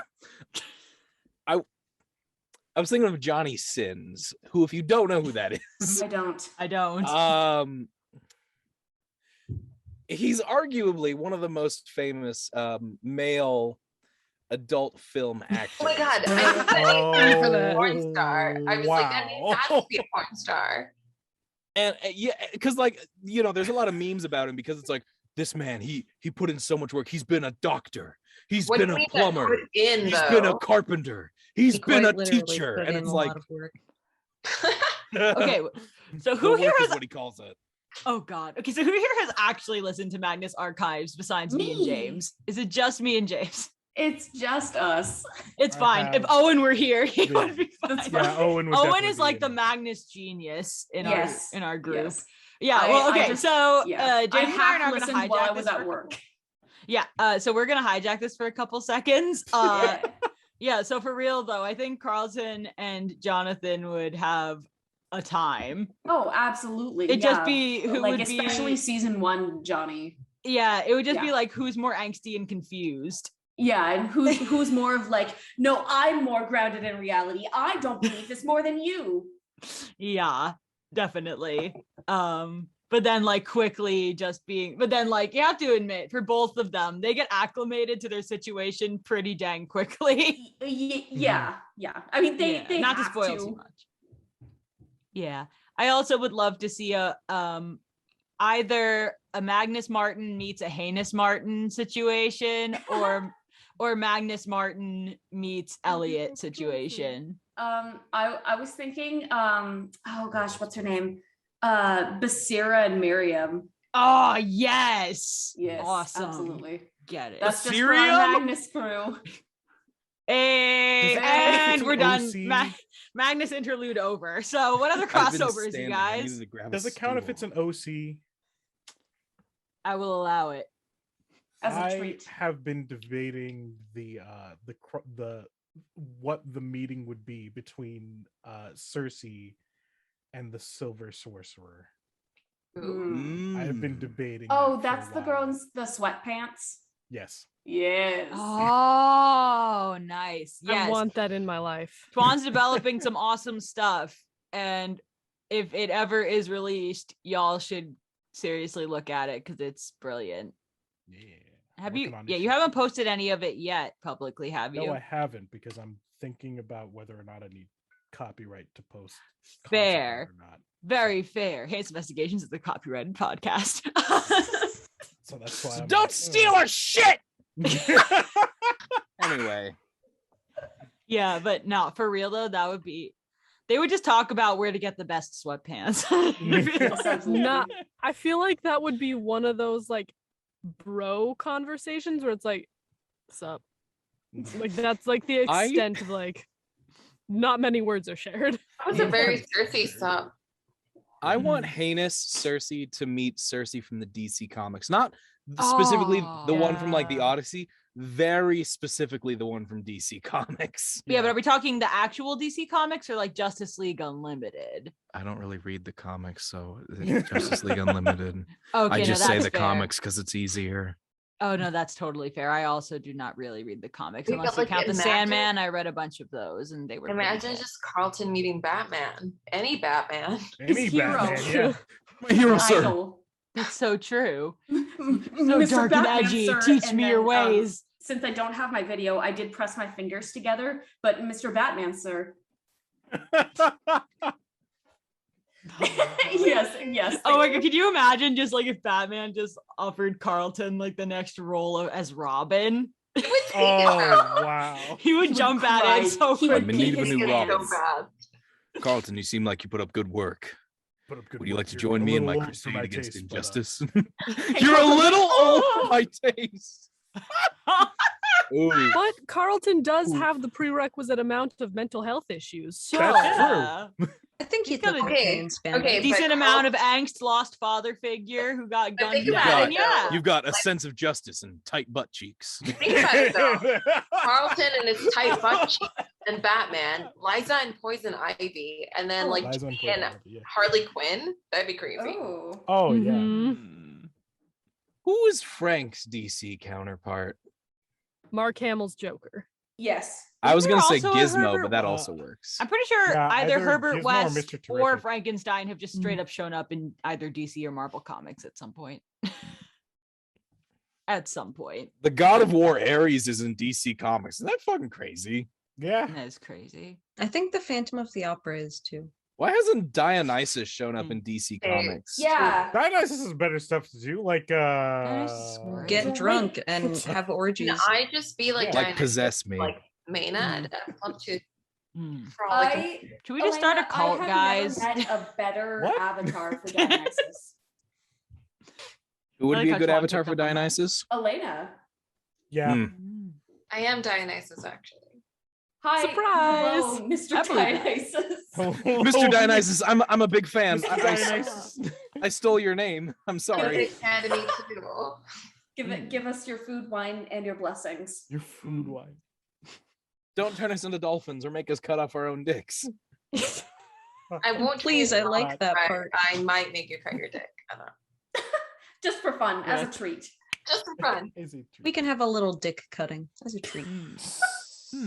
I was thinking of Johnny Sins, who, if you don't know who that is, I don't. He's arguably one of the most famous male adult film actors. Oh my god, I was a porn star. I was like, that needs to be a porn star. And yeah, because like, you know, there's a lot of memes about him because it's like, this man, he put in so much work. He's been a doctor. He's been a plumber. He's been a carpenter. He's been a teacher. And it's like, okay, so who here has what he calls it? Oh God. Okay, so who here has actually listened to Magnus Archives besides me and James? Is it just me and James? It's just us. It's fine. If Owen were here, he would be fine. Yeah, Owen is like the Magnus genius in our group. Yes. Yeah. Well, okay. James I and I are going to listened hijack while I was this at work. Yeah. So we're gonna hijack this for a couple seconds. Yeah. So for real though, I think Carlton and Jonathan would have a time. Oh, absolutely. It'd just be who like, would especially be season 1 Johnny. Yeah, it would just be like who's more angsty and confused. Yeah, and who's more of like, no, I'm more grounded in reality. I don't believe this more than you. Yeah, definitely. But then like quickly just being, but then like you have to admit, for both of them, they get acclimated to their situation pretty dang quickly. Yeah. I mean, they not to have spoil too much. Yeah, I also would love to see a either a Magnus Martin meets a Heinous Martin situation, or Magnus Martin meets Elliot situation. I was thinking, oh gosh, what's her name? Basira and Miriam. Oh yes, awesome, absolutely. Get it. That's just for our Magnus crew. Hey, and we're done. Magnus interlude over. So what other crossovers, you guys? Does it count if it's an OC? I will allow it. As a treat. I have been debating the what the meeting would be between Cersei and the Silver Sorcerer. I have been debating. Oh, that's the girl in the sweatpants. Yes. Yes. Oh, nice. Yes. I want that in my life. Toan's developing some awesome stuff, and if it ever is released, y'all should seriously look at it because it's brilliant. Yeah. Have you? Yeah, you haven't posted any of it yet publicly, have you? No, I haven't, because I'm thinking about whether or not I need copyright to post. Fair. Or not. Very fair. Heinous Investigations is the copyrighted podcast. So that's why. Don't steal our shit. Anyway. Yeah, but no, for real though, that would be. They would just talk about where to get the best sweatpants. I feel like that would be one of those like bro conversations where it's like, "What's up?" Like that's like the extent of like, not many words are shared. That was a very Cersei stuff. I want Heinous Cersei to meet Cersei from the DC comics, not specifically the one from like the Odyssey, very specifically the one from DC Comics. Yeah, but are we talking the actual DC Comics or like Justice League Unlimited? I don't really read the comics, so Justice League Unlimited. Okay, I just say the fair. comics because it's easier. Oh no, that's totally fair. I also do not really read the comics Yeah, unless you count the Sandman. I read a bunch of those, and they were. Imagine just Carlton meeting Batman. Any Batman. Any Batman, yeah. My hero, sir. Idol. That's so true. So Mr. dark Batman, and edgy. sir, Teach and me your then, ways. Since I don't have my video, I did press my fingers together, but Mr. Batman, sir. Yes. Oh my god, could you imagine just like if Batman just offered Carlton like the next role as Robin? Oh wow. He would jump at it so He quick. would I'm in need of a beat new his Robin. hands. So bad. Carlton, you seem like you put up good work. Would you like to You're join a me in my little old for crusade my against taste, injustice? You're a little old for my taste. Ooh. But Carlton does have the prerequisite amount of mental health issues. So That's true. I think he's got Okay, okay. Decent but amount of angst, lost father figure who got gunned think down. about it, Yeah. You've got a sense of justice and tight butt cheeks. think about it though. Carlton and his tight butt cheeks and Batman, Liza and Poison Ivy, and then like Liza and Ginny and Poison Ivy, yeah. Harley Quinn. That'd be crazy. Oh yeah. Mhm. Who is Frank's DC counterpart? Mark Hamill's Joker. Yes. I was Isn't gonna there say also a Gizmo, Herbert but that West? also works. I'm pretty sure Yeah, either either Herbert Gizmo or West Mr. or Terrific. Frankenstein have just straight up shown up in either DC or Marvel comics at some point. At some point. The God of War Ares is in DC Comics. Isn't that fucking crazy? Yeah. That is crazy. I think the Phantom of the Opera is too. Why hasn't Dionysus shown up in DC Hey, Comics? Yeah. Dionysus has better stuff to do, like Dionysus is great. Get Great. drunk and have orgies. Can I just be like Yeah. Like Diana, possess me. like Maynard? I'd love to Hmm. frolic. Should we just start a Elena, cult, I guys? have never met a better What? avatar for Dionysus. Who would I be like a good how Toan avatar picked for up on that. Dionysus? Elena. Yeah. Hmm. I am Dionysus, actually. Hi. Surprise! Hello, Mr. I believe it. Dionysus. Mr. Dionysus, I'm a big fan. Mr. I Dionysus. stole your name. I'm sorry. Academy too. Give us your food, wine, and your blessings. Your food wine. Don't turn us into dolphins or make us cut off our own dicks. I won't. Please, tell I you like how, that but part. I might make you cut your dick. I don't know. Just for fun, as a Yeah. treat. Just for fun. Is it We can have a little dick cutting as a treat.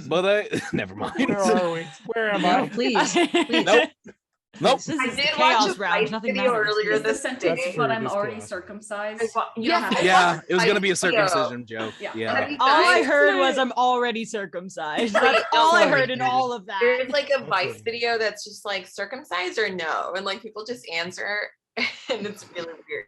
But I never mind. Where are we? Where am No, I? please. Please. Nope. Nope. This I is did chaos watch a round. Vice Nothing video matters. earlier Is the this sentence, That's day. true, but I'm this already chaos. circumcised? You Yeah. don't have to- Yeah, it was I gonna be a video. circumcision joke. Yeah. Yeah. Have you All I guys- heard was I'm already circumcised. That's Wait, all I no, heard in dude. all of that. There's like a Vice Okay. video that's just like circumcised or no, and like people just answer, and it's really weird.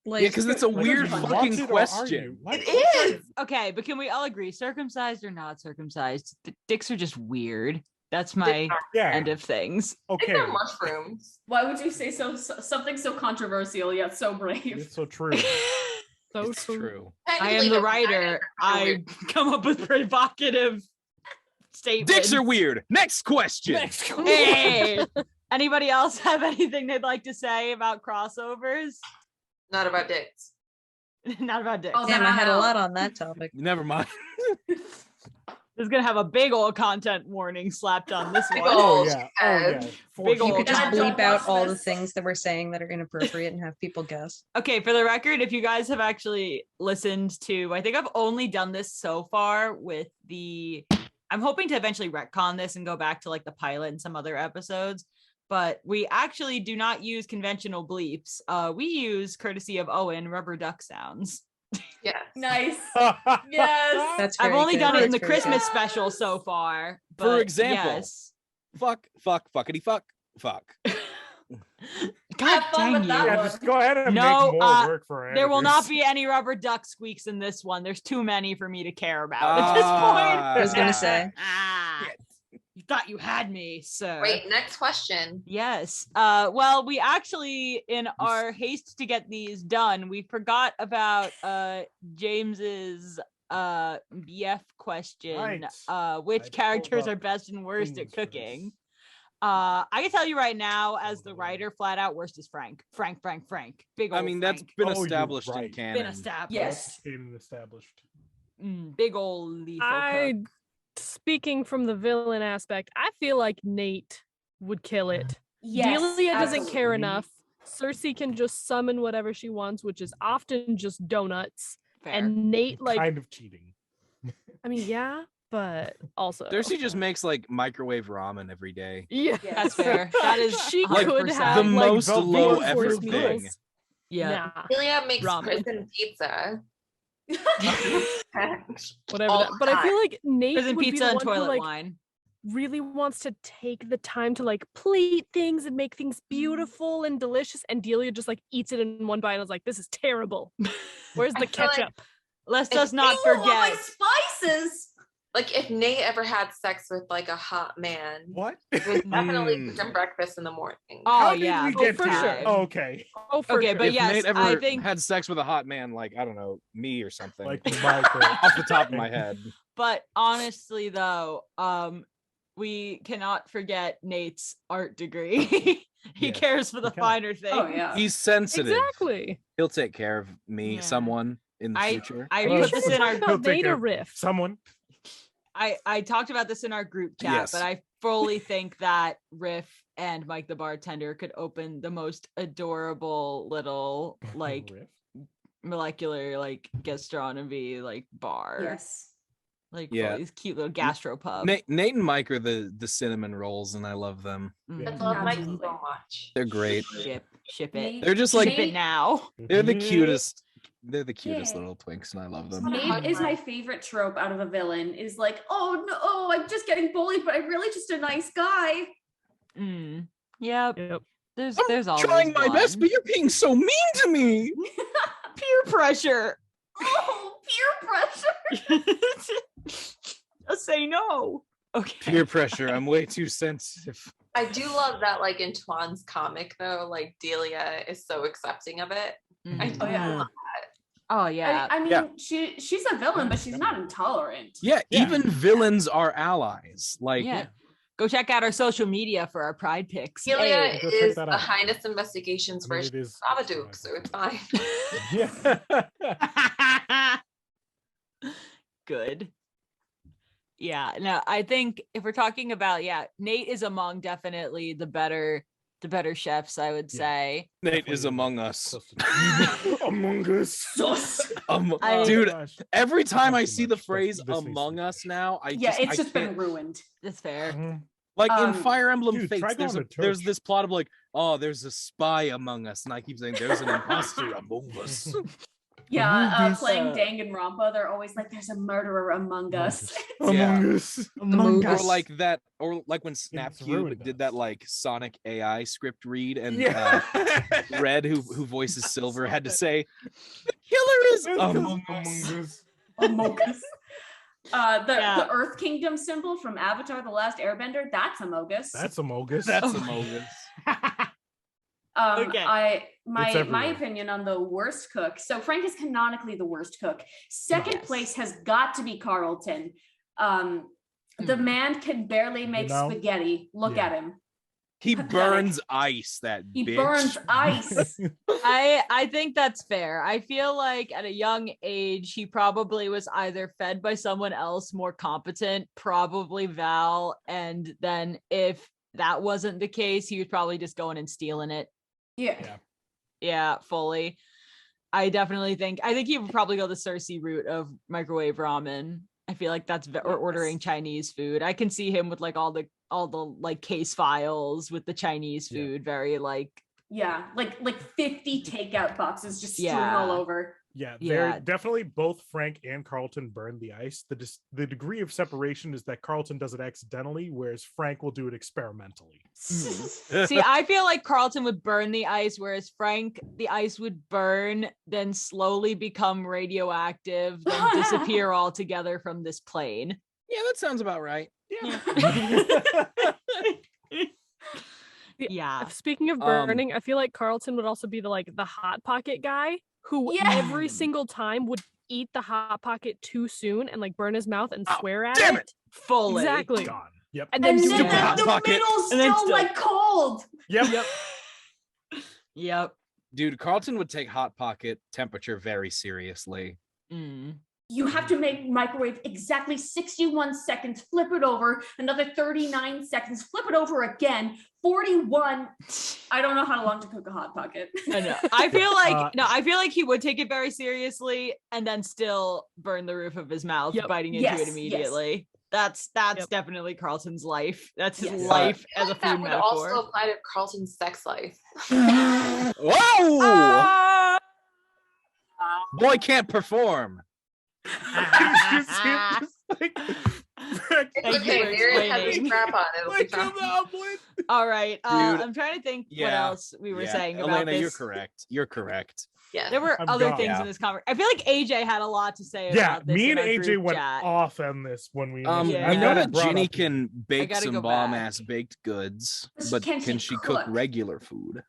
Like, Yeah, because it's a Like, weird you want fucking it or are question. you? What? It is. Okay, but can we all agree, circumcised or not circumcised? The dicks are just weird. That's my Yeah. end of things. Okay. They're mushrooms. Why would you say something so controversial yet so brave? It's so true. So It's true. true. I Technically, am the vaginas writer. are I weird. come up with provocative statements. Dicks are weird. Next question. Hey! Anybody else have anything they'd like to say about crossovers? Not about dicks. Not about dicks. Oh, damn, I had a Wow. lot on that topic. Never mind. This is gonna have a big old content warning slapped on this Big one. ol'- Oh yeah. Oh yeah. For Big sure. You ol' could just God, don't bleep out watch all the this. things that we're saying that are inappropriate and have people guess. Okay, for the record, if you guys have actually listened to, I think I've only done this so far with the, I'm hoping to eventually retcon this and go back to like the pilot and some other episodes, but we actually do not use conventional bleeps. We use, courtesy of Owen, rubber duck sounds. Yes. Nice. Yes. That's I've very only good. done it in That's the very Christmas good. special so far. For but example, yes. Fuck, fuckity fuck. God Have fun dang with that you. Yeah, one. just go ahead and No, make more work for There will not editors. be any rubber duck squeaks in this one. There's too many for me to care about at this point. Ah. I was gonna say. Ah, you thought you had me, sir. Wait, next question. Yes. Well, we actually, in our haste to get these done, we Right. forgot about James's BF question. Which I characters pulled are up best and worst at things for cooking? this. I can tell you right now, as the Oh. writer, flat out worst is Frank. Frank. Big old I mean, that's Frank. been Oh, you're established in right. canon. Been established. Yes. Been established. Big old lethal I, cook. speaking from the villain aspect, I feel like Nate would kill it. Yes. Delia doesn't care absolutely. enough. Cersei can just summon whatever she wants, which is often just donuts. Fair. And Nate, like, Kind of cheating. I mean, yeah, but also Cersei just makes like microwave ramen every day. yeah, That's fair. That is she Like, could 100%. have the like, most the low worst effort course thing. meals. Yeah. nah, Julia makes Ramen. prison pizza. whatever. All That. But I feel time. like Nate Prison would be pizza the and one who, toilet like, wine. really wants to take the time to like plate things and make things beautiful and delicious, and Delia just like eats it in one bite and is like, this is terrible. Where's I the feel like- ketchup? Let's If just not Ew, all my forget. spices. Like if Nate ever had sex with like a hot man, What? it would definitely Mm. cook him breakfast in the morning. Oh How did yeah, we big get for to sure. time. Oh, okay. Oh, for Okay, sure. but If yes, Nate ever I think. had sex with a hot man, like I don't know, me or something, Like Michael. off the top of my head. But honestly, though, we cannot forget Nate's art degree. He Yes, cares for the we cannot. finer things. Oh yeah. He's sensitive. Exactly. He'll take care of me, Yeah. someone in the future. I Well, put this in our. About He'll take Vader care- riff. Someone. I talked about this in our group chat, Yes. but I fully think that Riff and Mike the bartender could open the most adorable little like Riff? molecular like gastronomy like bar. Yes. Like Yeah. these cute little gastropub. Nate and Mike are the cinnamon rolls, and I love them. I love Mike so Absolutely. much. They're great. Ship it. Nate- They're just like Ship it now. they're the cutest. They're the cutest Yeah. little twinks, and I love them. Nate is my favorite trope out of a villain. Is like, oh no, I'm just getting bullied, but I'm really just a nice guy. Yep. Yep. There's always Trying my best, one. but you're being so mean to me. Peer pressure. Oh, peer pressure. Just say no. Okay. Peer pressure. I'm way too sensitive. I do love that, like in Toan's comic, though, like Delia is so accepting of it. I do Oh, yeah. love Oh yeah. I mean, Yeah. she's a villain, but she's not intolerant. Yeah, Yeah. even villains are allies. Like, yeah. Go check out our social media for our pride pics. Delia Hey. Go check is that the out. Heinous Investigations I mean, version it of is- Babadook, so it's fine. Yeah. Good. Yeah. No, I think if we're talking about Nate is among definitely the better chefs, I would Yeah. say. Nate is among us. Among Us. Sus. I- Dude, gosh. every time I Too see much. the That's- phrase this needs to "among be- us" now, I Yeah, it's I just been can't- ruined. That's fair. Mhm. like in Um, Fire Emblem dude, try Fates. going to There's church. this plot of like, oh, there's a spy among us, and I keep saying there's an imposter among us. Yeah, Among Us. playing Danganronpa, they're always like, "There's a murderer among us." Among Us. Among Or us. like that, or like when It's Snapcube ruined did us. that like Sonic AI script read, and Yeah. Red, who voices Silver, had to say, "The killer is among us." Among us. The Yeah. Earth Kingdom symbol from Avatar: The Last Airbender, that's Among Us. That's Among Us. That's Oh among us. Okay. My It's everywhere. opinion on the worst cook. So Frank is canonically the worst cook. Second Yes. place has got to be Carlton. The man can barely make know? spaghetti. Look Yeah. at him. He Pathetic. burns ice. That He bitch. burns ice. I think that's fair. I feel like at a young age, he probably was either fed by someone else more competent, probably Val, and then if that wasn't the case, he was probably just going and stealing it. Yeah. Yeah, fully. I think he would probably go the Cersei route of microwave ramen. I feel like that's or ordering Chinese food. I can see him with like all the like case files with the Chinese Yeah. food, very like Yeah. Like 50 takeout boxes just strewn Yeah. all over. Yeah, Yeah. they're definitely both Frank and Carlton burn the ice. The degree of separation is that Carlton does it accidentally, whereas Frank will do it experimentally. See, I feel like Carlton would burn the ice, whereas Frank, the ice would burn, then slowly become radioactive, then disappear altogether from this plane. Yeah, that sounds about right. Yeah. Speaking of Um, burning, I feel like Carlton would also be the hot pocket guy who Yeah. every single time would eat the hot pocket too soon and like burn his mouth and Oh, swear at damn it. Fully. Exactly. Gone. Yep. And then And do then it Stupid Hot the Pocket. middle's And then still still- like cold. Yep. Yep. Dude, Carlton would take hot pocket temperature very seriously. Mm. You have to make microwave exactly 61 seconds, flip it over, another 39 seconds, flip it over again, 41. I don't know how long to cook a hot pocket. I know. I feel like Uh, I feel like he would take it very seriously and then still burn the roof of his mouth, Yep. biting into Yes, it yes. immediately. That's Yep. definitely Carlton's life. That's his Yes. life I as feel a like that food would metaphor. also apply to Carlton's sex life. Whoa! Ah! Boy can't perform. Thank It's you okay, for Miriam has a explaining. strap on. It'll be fine. All right. Dude, I'm trying to think what yeah, else we were Yeah, saying about Elena, this. you're correct. You're correct. Yeah. There were I'm other gone. things Yeah. in this conversation. I feel like AJ had a lot to say Yeah, about this. me in and our AJ group went chat. off on this when we. I Yeah. know got that Ginny can bake gotta some go bomb back. ass baked goods, But but can can she she cook cook? regular food?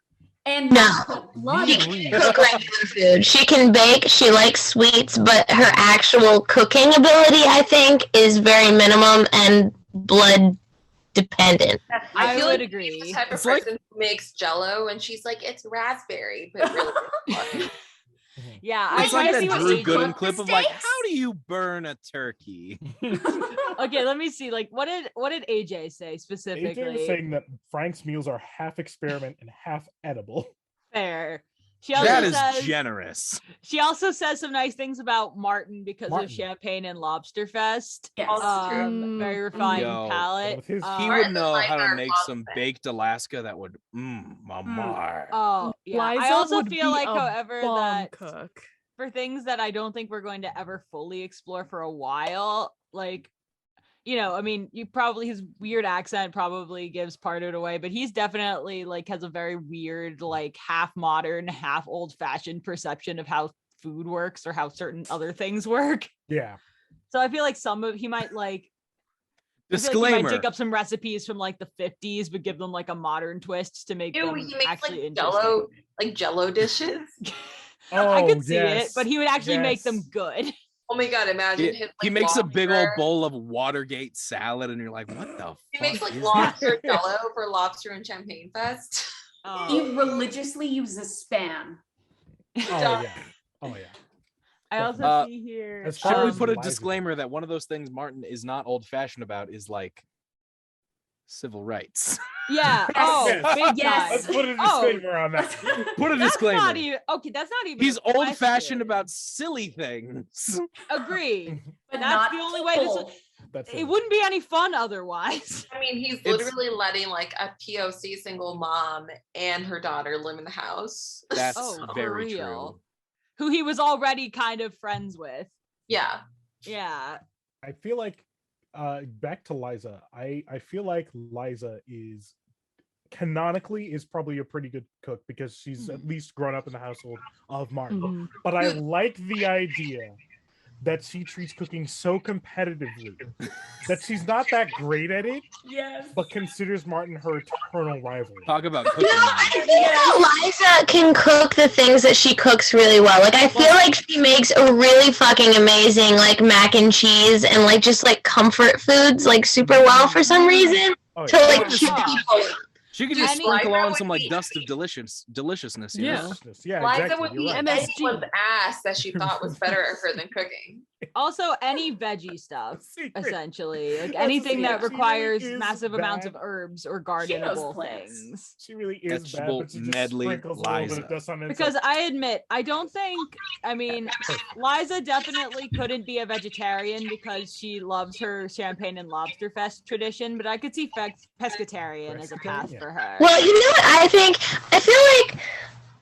And No. not put blood She in it. can cook regular food. She can bake. She likes sweets, but her actual cooking ability, I think, is very minimum and blood dependent. I feel would like agree. she's the type of It's like- person who makes Jello and she's like, it's raspberry, but really it's blood. Yeah, It's I like try to that see what Drew AJ Gooden clip of like, mistakes? how do you burn a turkey? Okay, let me see. Like, what did AJ say specifically? AJ was saying that Frank's meals are half experiment and half edible. Fair. She also That is says generous. she also says some nice things about Martin because Martin. of Champagne and Lobster Fest. Yes. Very refined Yo, palate. with his- He Um, would know how to Liza make loves some it. baked Alaska that would mamar. Oh yeah. I Liza also would feel be like, a however, bomb that cook. for things that I don't think we're going to ever fully explore for a while, like, you know, I mean, his weird accent probably gives part of it away, but he's definitely like has a very weird, like half modern, half old fashioned perception of how food works or how certain other things work. Yeah. So I feel like he might like. I feel like he Disclaimer. might dig up some recipes from like the 50s, but give them like a modern twist to make Ew, them he makes actually like interesting. Jello dishes. I could see it, yes, but he would actually make them yes. good. Oh my god, imagine his, He like, makes a big old lobster- bowl of Watergate salad, and you're like, what the He fuck makes like is lobster jello for Lobster and Champagne Fest. He religiously uses Spam. Oh yeah. Oh yeah. I also Uh, see here. as Should far we as put a Liza disclaimer that one of those things Martin is not old fashioned about is like civil rights? Yeah. Oh, Yes. big Yes. Let's time. put a Oh, disclaimer on that. Put a that's disclaimer. not even okay. That's not even. He's a old fashioned question. about silly things. Agree. But That's not the only way to. people. That's It wouldn't be any fun otherwise. I mean, he's It's- literally letting like a POC single mom and her daughter live in the house. That's Oh, for very real. true. Who he was already kind of friends with. Yeah. Yeah. I feel like back to Liza. I feel like Liza is canonically is probably a pretty good cook because she's at least grown up in the household of Martin. Mhm. But I like the idea that she treats cooking so competitively that she's not that great at it, Yes. but considers Martin her eternal rival. Talk about You cooking. know, I think that Liza can cook the things that she cooks really well. Like, I feel like she makes a really fucking amazing, like, mac and cheese and, like, just, like, comfort foods, like, super well for some reason. Oh, To, yeah. like, Yeah. cheer people up. She could just Any- sprinkle Liza on would some like be- dust of deliciousness. You Yeah. know? Yeah, Liza exactly. would You're be right. MSG. anyone's ass that she thought was better at her than cooking. Also, any veggie stuff, Secret. essentially, like That's anything the that secret. She requires really is massive amounts of bad. herbs or knows gardenable plants. things. She really is bad, Vegetable but she just medley sprinkles a little bit Liza. of dust on it. Because I admit, I don't think, I mean, Liza definitely couldn't be a vegetarian because she loves her Champagne and Lobster Fest tradition, but I could see pescatarian as a path Pescatarian. for her. Well, you know what I think? I feel like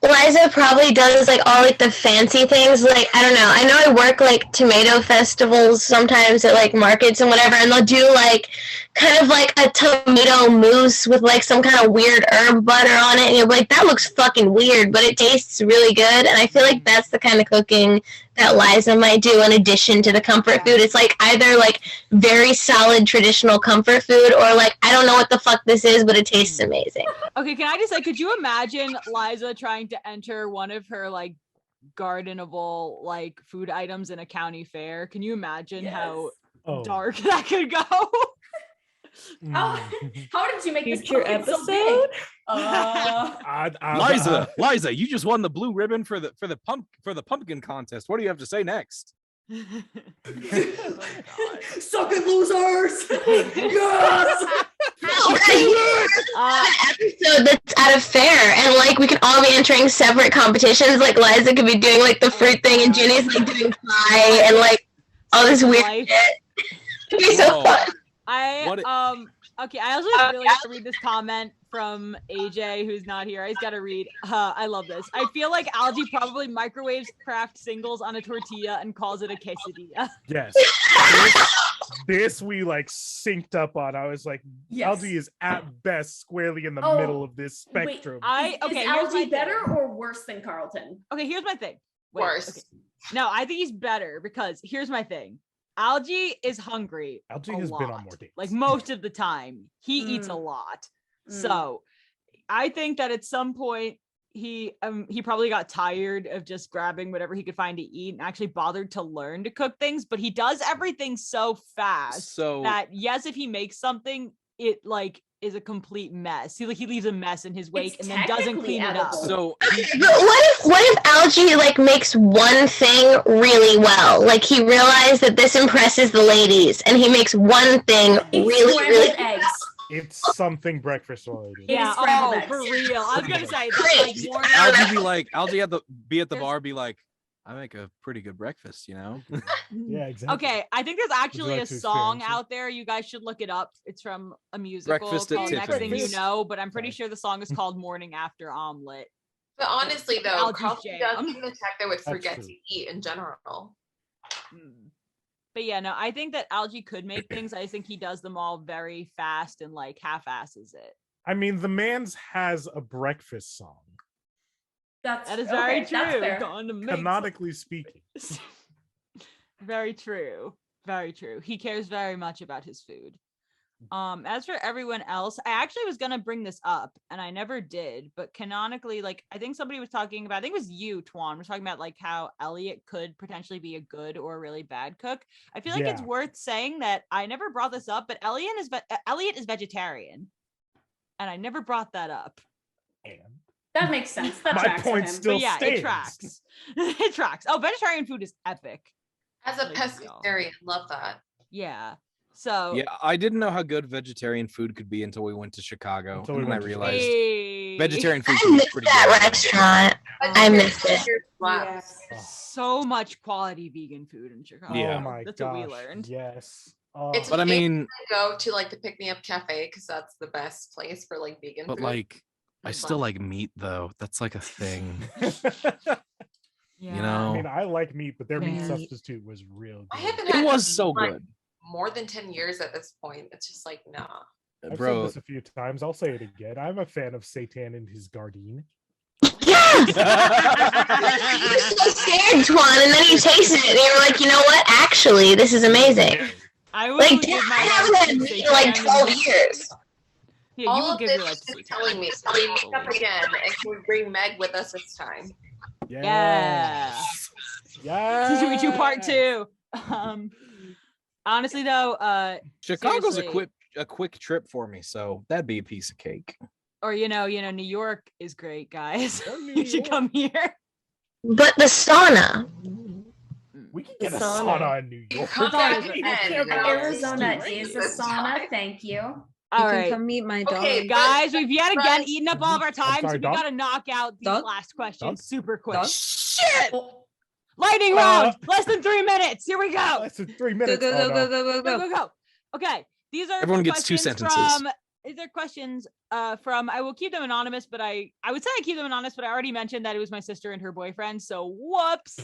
Liza probably does like all like the fancy things. Like, I don't know. I know I work like tomato festivals sometimes at like markets and whatever, and they'll do like kind of like a tomato mousse with like some kind of weird herb butter on it, and you're like, that looks fucking weird, but it tastes really good. And I feel like that's the kind of cooking that Liza might do in addition to the comfort food. It's like either like very solid traditional comfort food or like, I don't know what the fuck this is, but it tastes amazing. Okay, can I just say, could you imagine Liza trying to enter one of her like gardenable like food items in a county fair? Can you imagine how Oh. dark that could go? How, Mm. how did you make this Future pumpkin so big? episode? Liza, you just won the blue ribbon for the pumpkin contest. What do you have to say next? Suck it, losers! Yes! Episode that's at a fair, and like we could all be entering separate competitions. Like Liza could be doing like the fruit thing, and Ginny's like doing pie and like all this weird Life. shit. It'd be so Whoa. fun. Okay, I also really have to read this comment from AJ, who's not here. I just gotta read. I love this. I feel like Algie probably microwaves Kraft singles on a tortilla and calls it a quesadilla. Yes. This we like synced up on. I was like, Yes. Algie is at best squarely in the Oh, middle of this spectrum. Is Is here's my Algie better thing. or worse than Carlton? Okay, here's my thing. Worse. Okay. No, I think he's better because here's my thing. Algie is hungry. Algie a has been on lot. more dates. Like most of the time, he eats a Mm. lot. Mm. So I think that at some point he probably got tired of just grabbing whatever he could find to eat and actually bothered to learn to cook things. But he does everything so fast So that yes, if he makes something, it like is a complete mess. He leaves a mess in his wake It's and then doesn't technically clean it up. edible. So Okay, but what if Algie like makes one thing really well? Like he realized that this impresses the ladies, and he makes one thing really, really. Eggs. It's something breakfast related. Yeah, scrambled eggs. for real. I was gonna say that's like morning. Algie at the bar be like, I make a pretty good breakfast, you know? Yeah, exactly. Okay, I think there's actually like a to song experience it? out there. You guys should look it up. It's from a musical Breakfast at called Next Thing You Tiffany's. Know, but I'm pretty Sorry. sure the song is called Morning After Omelet. But honestly, though, Algae coffee jam. does seem to check that would forget true. to eat in general. But yeah, no, I think that Algie could make things. I just think he does them all very fast and like half-asses it. I mean, the man's has a breakfast song, That is very okay, that's true. fair. Gonna make canonically speaking. Very true. Very true. He cares very much about his food. As for everyone else, I actually was gonna bring this up and I never did, but canonically, like I think somebody was talking about, I think it was you, Toan, was talking about like how Elliot could potentially be a good or a really bad cook. I feel like it's Yeah. worth saying that I never brought this up, but Elliot is vegetarian. And I never brought that up. That makes sense. That My tracks for point him. still But yeah, stands. it tracks. It tracks. Oh, vegetarian food is epic. As a Like, pescatarian, love that. Yeah. So Yeah, I didn't know how good vegetarian food could be until we went to Chicago. Until we And then I went to realized Hey. vegetarian food I can be missed pretty that good. restaurant. I missed it. Slaps. So much quality vegan food in Chicago. Yeah. Oh my That's gosh. what we learned. Yes. It's But I mean, Go to like the Pick Me Up Cafe because that's the best place for like vegan but food. like, I still like meat though. That's like a thing. Yeah. You know? I mean, I like meat, but their meat Right. substitute was real I good. haven't It had was them so in, like, good. more than 10 years at this point. It's just like, nah. I've said Bro. this a few times. I'll say it again. I'm a fan of Satan and his Gardein. Yes! You were so scared, Tuan, and then you tasted it, and you were like, you know what? Actually, this is amazing. I will Like, give damn, my I life haven't to had meat in like Satan. 12 years. Yeah, you All will of give your this life is to just Satan. telling me so we meet up again and can we bring Meg with us this time? Yeah. Yeah. Should we do part 2? Honestly though, Chicago's seriously. a quick trip for me, so that'd be a piece of cake. or New York is great, guys. Go New You should York. come here. But the sauna. We can get a Sauna. sauna in New York. Come Sauna back is again. epic. Arizona Great is a this sauna. time. Thank you. All You can right. come meet my dog. Okay, Guys, we've yet again Bryce. eaten up all of our time, so sorry, we dog? gotta knock out these Dog? last questions Dog? super quick. Dog? Shit! Lightning round! Less than 3 minutes. Here we go. Less than 3 Go, minutes. go, Oh, go, no. go, go, Go, go. go, go. Okay, these are Everyone gets 2 questions sentences. These are questions from, I will keep them anonymous, but I would say I keep them anonymous, but I already mentioned that it was my sister and her boyfriend, so whoops.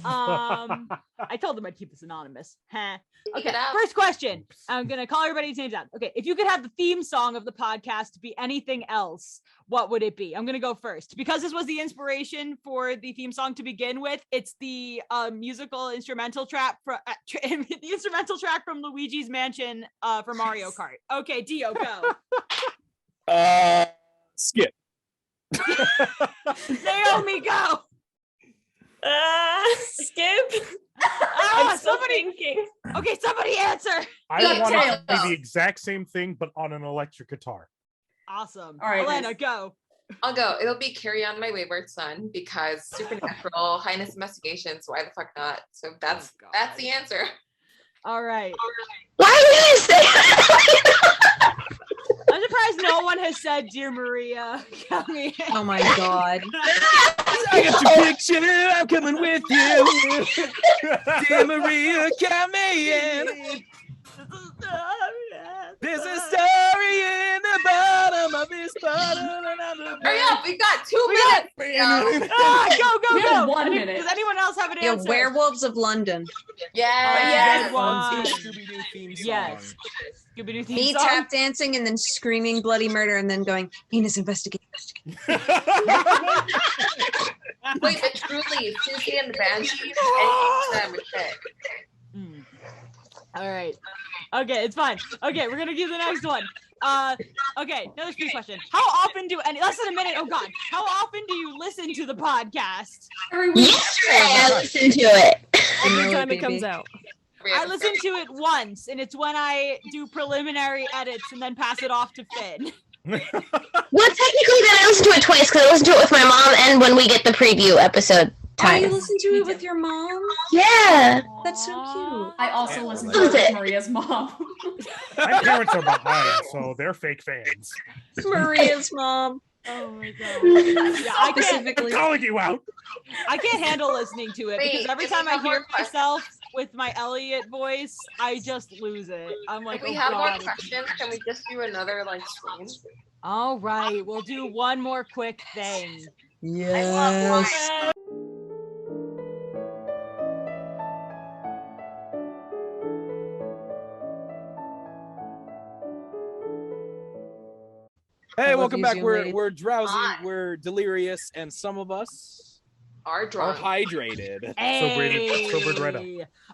I told them I'd keep this anonymous. Huh. Okay, it out. first question. I'm gonna call everybody's names out. Okay, if you could have the theme song of the podcast be anything else, what would it be? I'm gonna go first because this was the inspiration for the theme song to begin with. It's the musical instrumental track from the instrumental track from Luigi's Mansion for Mario Kart. Okay, Dio, go. Skip. Naomi, go. Skip. Ah, still somebody. thinking. Okay, somebody answer. I Good want it to tail. be the exact same thing, but on an electric guitar. Awesome. All right, Elena, guys. go. I'll go. It'll be Carry On My Wayward Son because Supernatural, Highness Investigations, why the fuck not? So that's God. that's the answer. All right. Why are you gonna say that? I'm surprised no one has said Dear Maria. Count me in. Oh my god. I got your picture. I'm coming with you. Dear Maria, count me in. There's a story in the bottom of this bottle. And I'm the Hurry up, we got 2 We got- minutes. Go, We have go. 1 minute. Does anyone else have an Yo, answer? Werewolves of London. Yes. Good one. Scooby-Doo theme song. Yes. Scooby-Doo theme Me song. tap dancing and then screaming bloody murder and then going, heinous investigation. Wait, but truly, Susie and the Banshees, any time would fit. Mm. All right. Okay, it's fine. Okay, we're gonna do the next one. Okay, another speed question. How often do less than a minute? Oh God, how often do you listen to the podcast? Every week. Yesterday I listened to it. Every Vanilla time it baby. comes out. I listen to it once, and it's when I do preliminary edits and then pass it off to Finn. Well, technically, then I listen to it twice because I listen to it with my mom and when we get the preview episode time. Oh, you listen to it with your mom? Yeah. That's so cute. I also listen to it with Maria's mom. My parents are behind, so they're fake fans. Maria's mom. Oh my god. Yeah, I can't, I'm calling you out. I can't handle listening to it because every time I hear myself with my Elliot voice, I just lose it. I'm like, If we oh have more god. questions, can we just do another like stream? All right, we'll do one more quick thing. Yes. Hey, love welcome you, back. Zoom We're lady. we're drowsy, Hi. we're delirious, and some of us Are are drunk. hydrated. Sobered right up.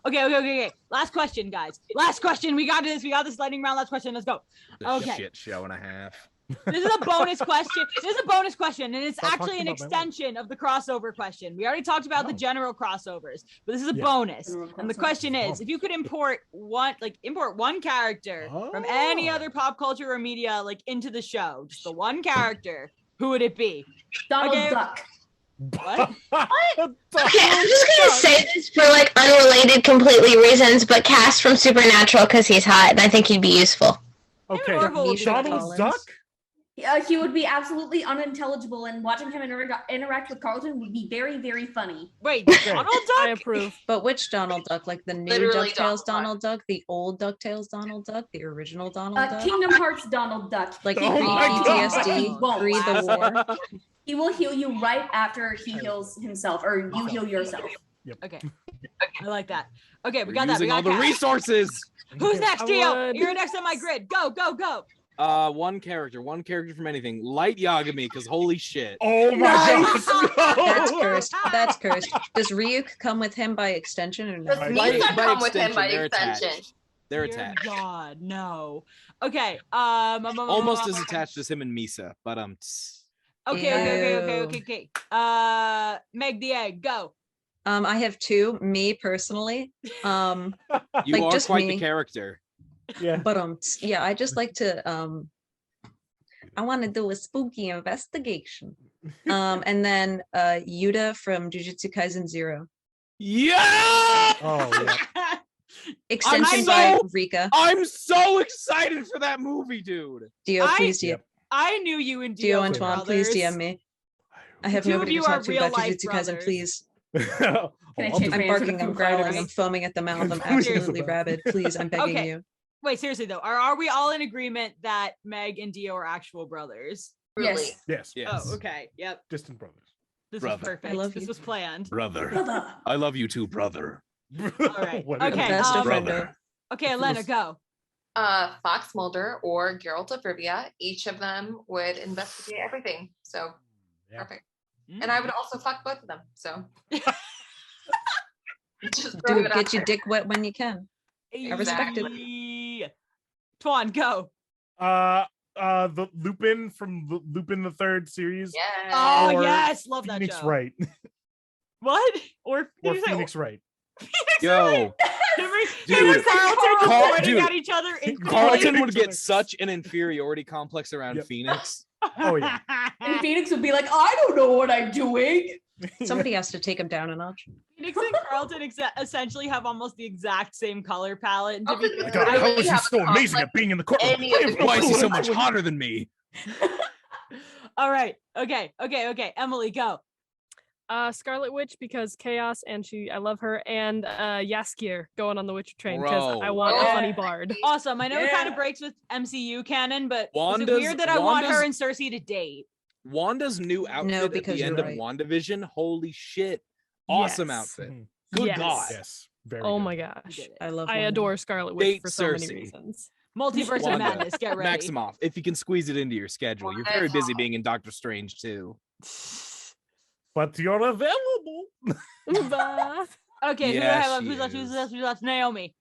Okay. Last question, guys. Last question. We got this. We got this lightning round. Last question. Let's go. A Okay. shit show and a half. This is a bonus question. This is a bonus question, and it's Stop actually talking an about my extension of the crossover question. We already talked about the general crossovers, but this is a Yeah. bonus. General And the crossover. question is, if you could import one character from any Oh. other pop culture or media, like into the show, just the one character, who would it be? Donald Okay. Duck. What? Okay, I'm just gonna say this for like unrelated completely reasons, but Cass from Supernatural because he's hot and I think he'd be useful. Okay, Marvel would be Donald Collins. Duck? He would be absolutely unintelligible, and watching him interact with Carlton would be very, very funny. Wait, Donald I Duck? approve. But which Donald Duck? Like the new Literally DuckTales Donald Duck. Donald Duck, the old DuckTales Donald Duck, the original Donald Duck? Kingdom Hearts Donald Duck. Like Oh pre my God. PTSD, Won't pre the last. war. He will heal you right after he heals himself, or you heal yourself. Okay. I like that. Okay, we We're got that. We using got all the Cass. resources. Who's next, I Gio? would. You're next on my grid. Go, go, go. One character from anything. Light Yagami, because holy shit. Oh my Nice. god! That's cursed. That's cursed. Does Ryuk come with him by extension or Does no? Misa come with him by they're extension? attached. They're Dear attached. God, no. Okay. Almost as attached as him and Misa, but Okay. Meg the Egg, go. I have two. Me personally. you Like, are just quite me. the character. Yeah. But yeah, I just like to I want to do a spooky investigation. And then Yuta from Jujutsu Kaisen 0. Yeah! Oh yeah. Extension I by know. Rika. I'm so excited for that movie, dude. Dio, I- please DM. Yep. I knew you and Dio Dio and were Toan, please brothers. DM me. I have Two of nobody you to are talk to about real-life Jujutsu Kaisen, brothers. please. Can I I'll change do- my I'm answer barking, to I'm Foo growling, Fighters? I'm foaming at the mouth, I'm Seriously. absolutely rabid. Please, I'm begging Okay. you. Wait, seriously though, are we all in agreement that Meg and Dio are actual brothers? Really? Yes. Yes. Oh, okay. Yep. Distant brothers. This Brother. was perfect. I love This you. was planned. Brother. Brother. I love you too, brother. right. Whatever. Okay, Best of um, friendo. Okay, Elena, go. Fox Mulder or Geralt of Rivia. Each of them would investigate everything. So Yeah. perfect. And I would also fuck both of them. So just Do throwing it out get your there. dick wet when you can. I respect it. Tuan, go. The Lupin from Lupin the Third series. Yeah. Oh Or yes, love that Phoenix show. Wright. What? Or Or did you say- Phoenix Wright. Yo, Him Dude. and Carlton just Carl- pointing dude. at each other. in Carlton would Each other. get such an inferiority complex around Yep. Phoenix. Oh, yeah. And Phoenix would be like, I don't know what I'm doing. Somebody has to take him down a notch. Phoenix and Carlton essentially have almost the exact same color palette. And to be Oh, My fair, God, I how really is he have so a amazing conflict at being in the courtroom? any of the Why is he so Carlton. much hotter than me? all right. Okay. Emily, go. Scarlet Witch because chaos and I love her, and Yaskier going on the Witcher train because I Bro. want a Yeah. funny bard. Awesome. I know it kind of Yeah. breaks with MCU canon, but is it Wanda's- weird that I want her Wanda's- and Cersei to date? Wanda's new outfit at because the end you're of right. WandaVision. Holy shit. Awesome Yes. outfit. Mhm. Good Yes. God. Yes. Very Oh good. my You gosh, did it. I love I Wanda. adore Scarlet Witch Date for so many Cersei. reasons. Multiverse of Wanda. Madness. Get ready. Maximoff, if you can squeeze it into your schedule. You're very busy being in Doctor Strange too. But you're available. Bah. Okay, Yeah, who's she left? is. Who's left? Naomi.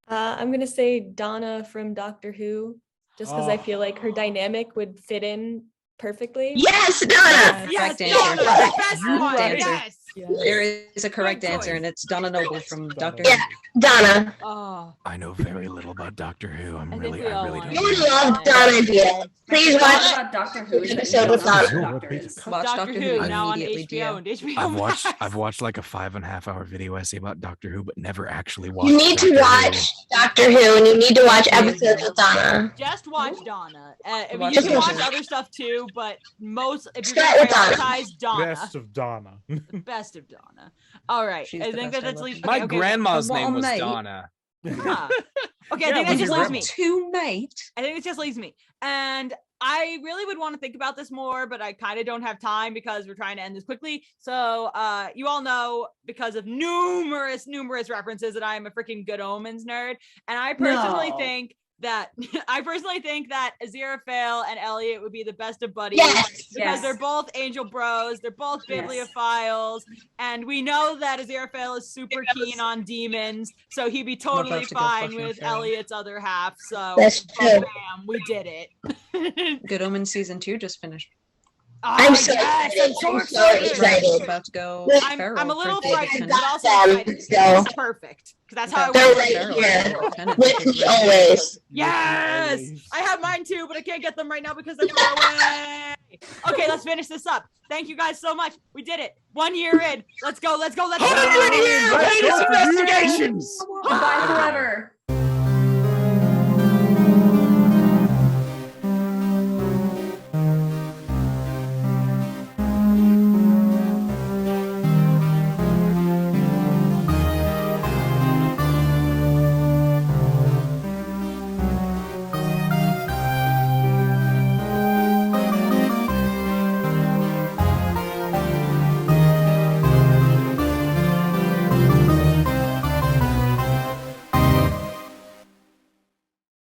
I'm gonna say Donna from Doctor Who, just because I Oh. feel like her dynamic would fit in perfectly. Yes, Donna. Yes, Correct Donna, answer. the best You're one. right. Yes. There is a correct Good answer, choice. and it's Donna Noble from Doctor Yeah, Donna. Oh, I know very little about Doctor Who. I think we all want You would love Donna, dear. Please watch about Doctor Who. episode with Donna. Watch Doctor Who now on immediately, HBO and HBO I've Max. watched like a 5.5 hour video essay about Doctor Who, but never actually watched. You need to watch Doctor Who, and you need to watch episodes with Donna. Just watch Donna. I mean, Watch you can watch Donna. other stuff too, but most if you're Start gonna with Donna. prioritize Donna, Best of Donna. the best of Donna. All right, She's I the think best, I that's love leave. her. My okay, grandma's Well, name was mate. Donna. Huh. Okay, I Yeah, think that was just your leaves me. Two mate. I think it just leaves me. And I really would want to think about this more, but I kind of don't have time because we're trying to end this quickly. So you all know, because of numerous references, that I am a freaking Good Omens nerd. And I personally No. think that Aziraphale and Elliot would be the best of buddies. Yes. Because Yes. they're both angel bros, they're both Yes. bibliophiles, and we know that Aziraphale is super keen on demons, so he'd be totally about to go fine fucking with feral. Elliot's other half. So That's true. bam, we did it. Good Omen season 2 just finished. I'm so yes, excited. I'm so I'm so excited. excited. It's about to go I'm- feral I'm a for little David frightened, Tennant. but also Them, excited. so- This is perfect because that's how I They're want right it. here. David Tennant With is me right. always. Yes, Always. I have mine too, but I can't get them right now because they're far away. Okay, let's finish this up. Thank you guys so much. We did it. 1 year in. Let's go. Let's go. Let's go. Heinous investigations. Goodbye forever.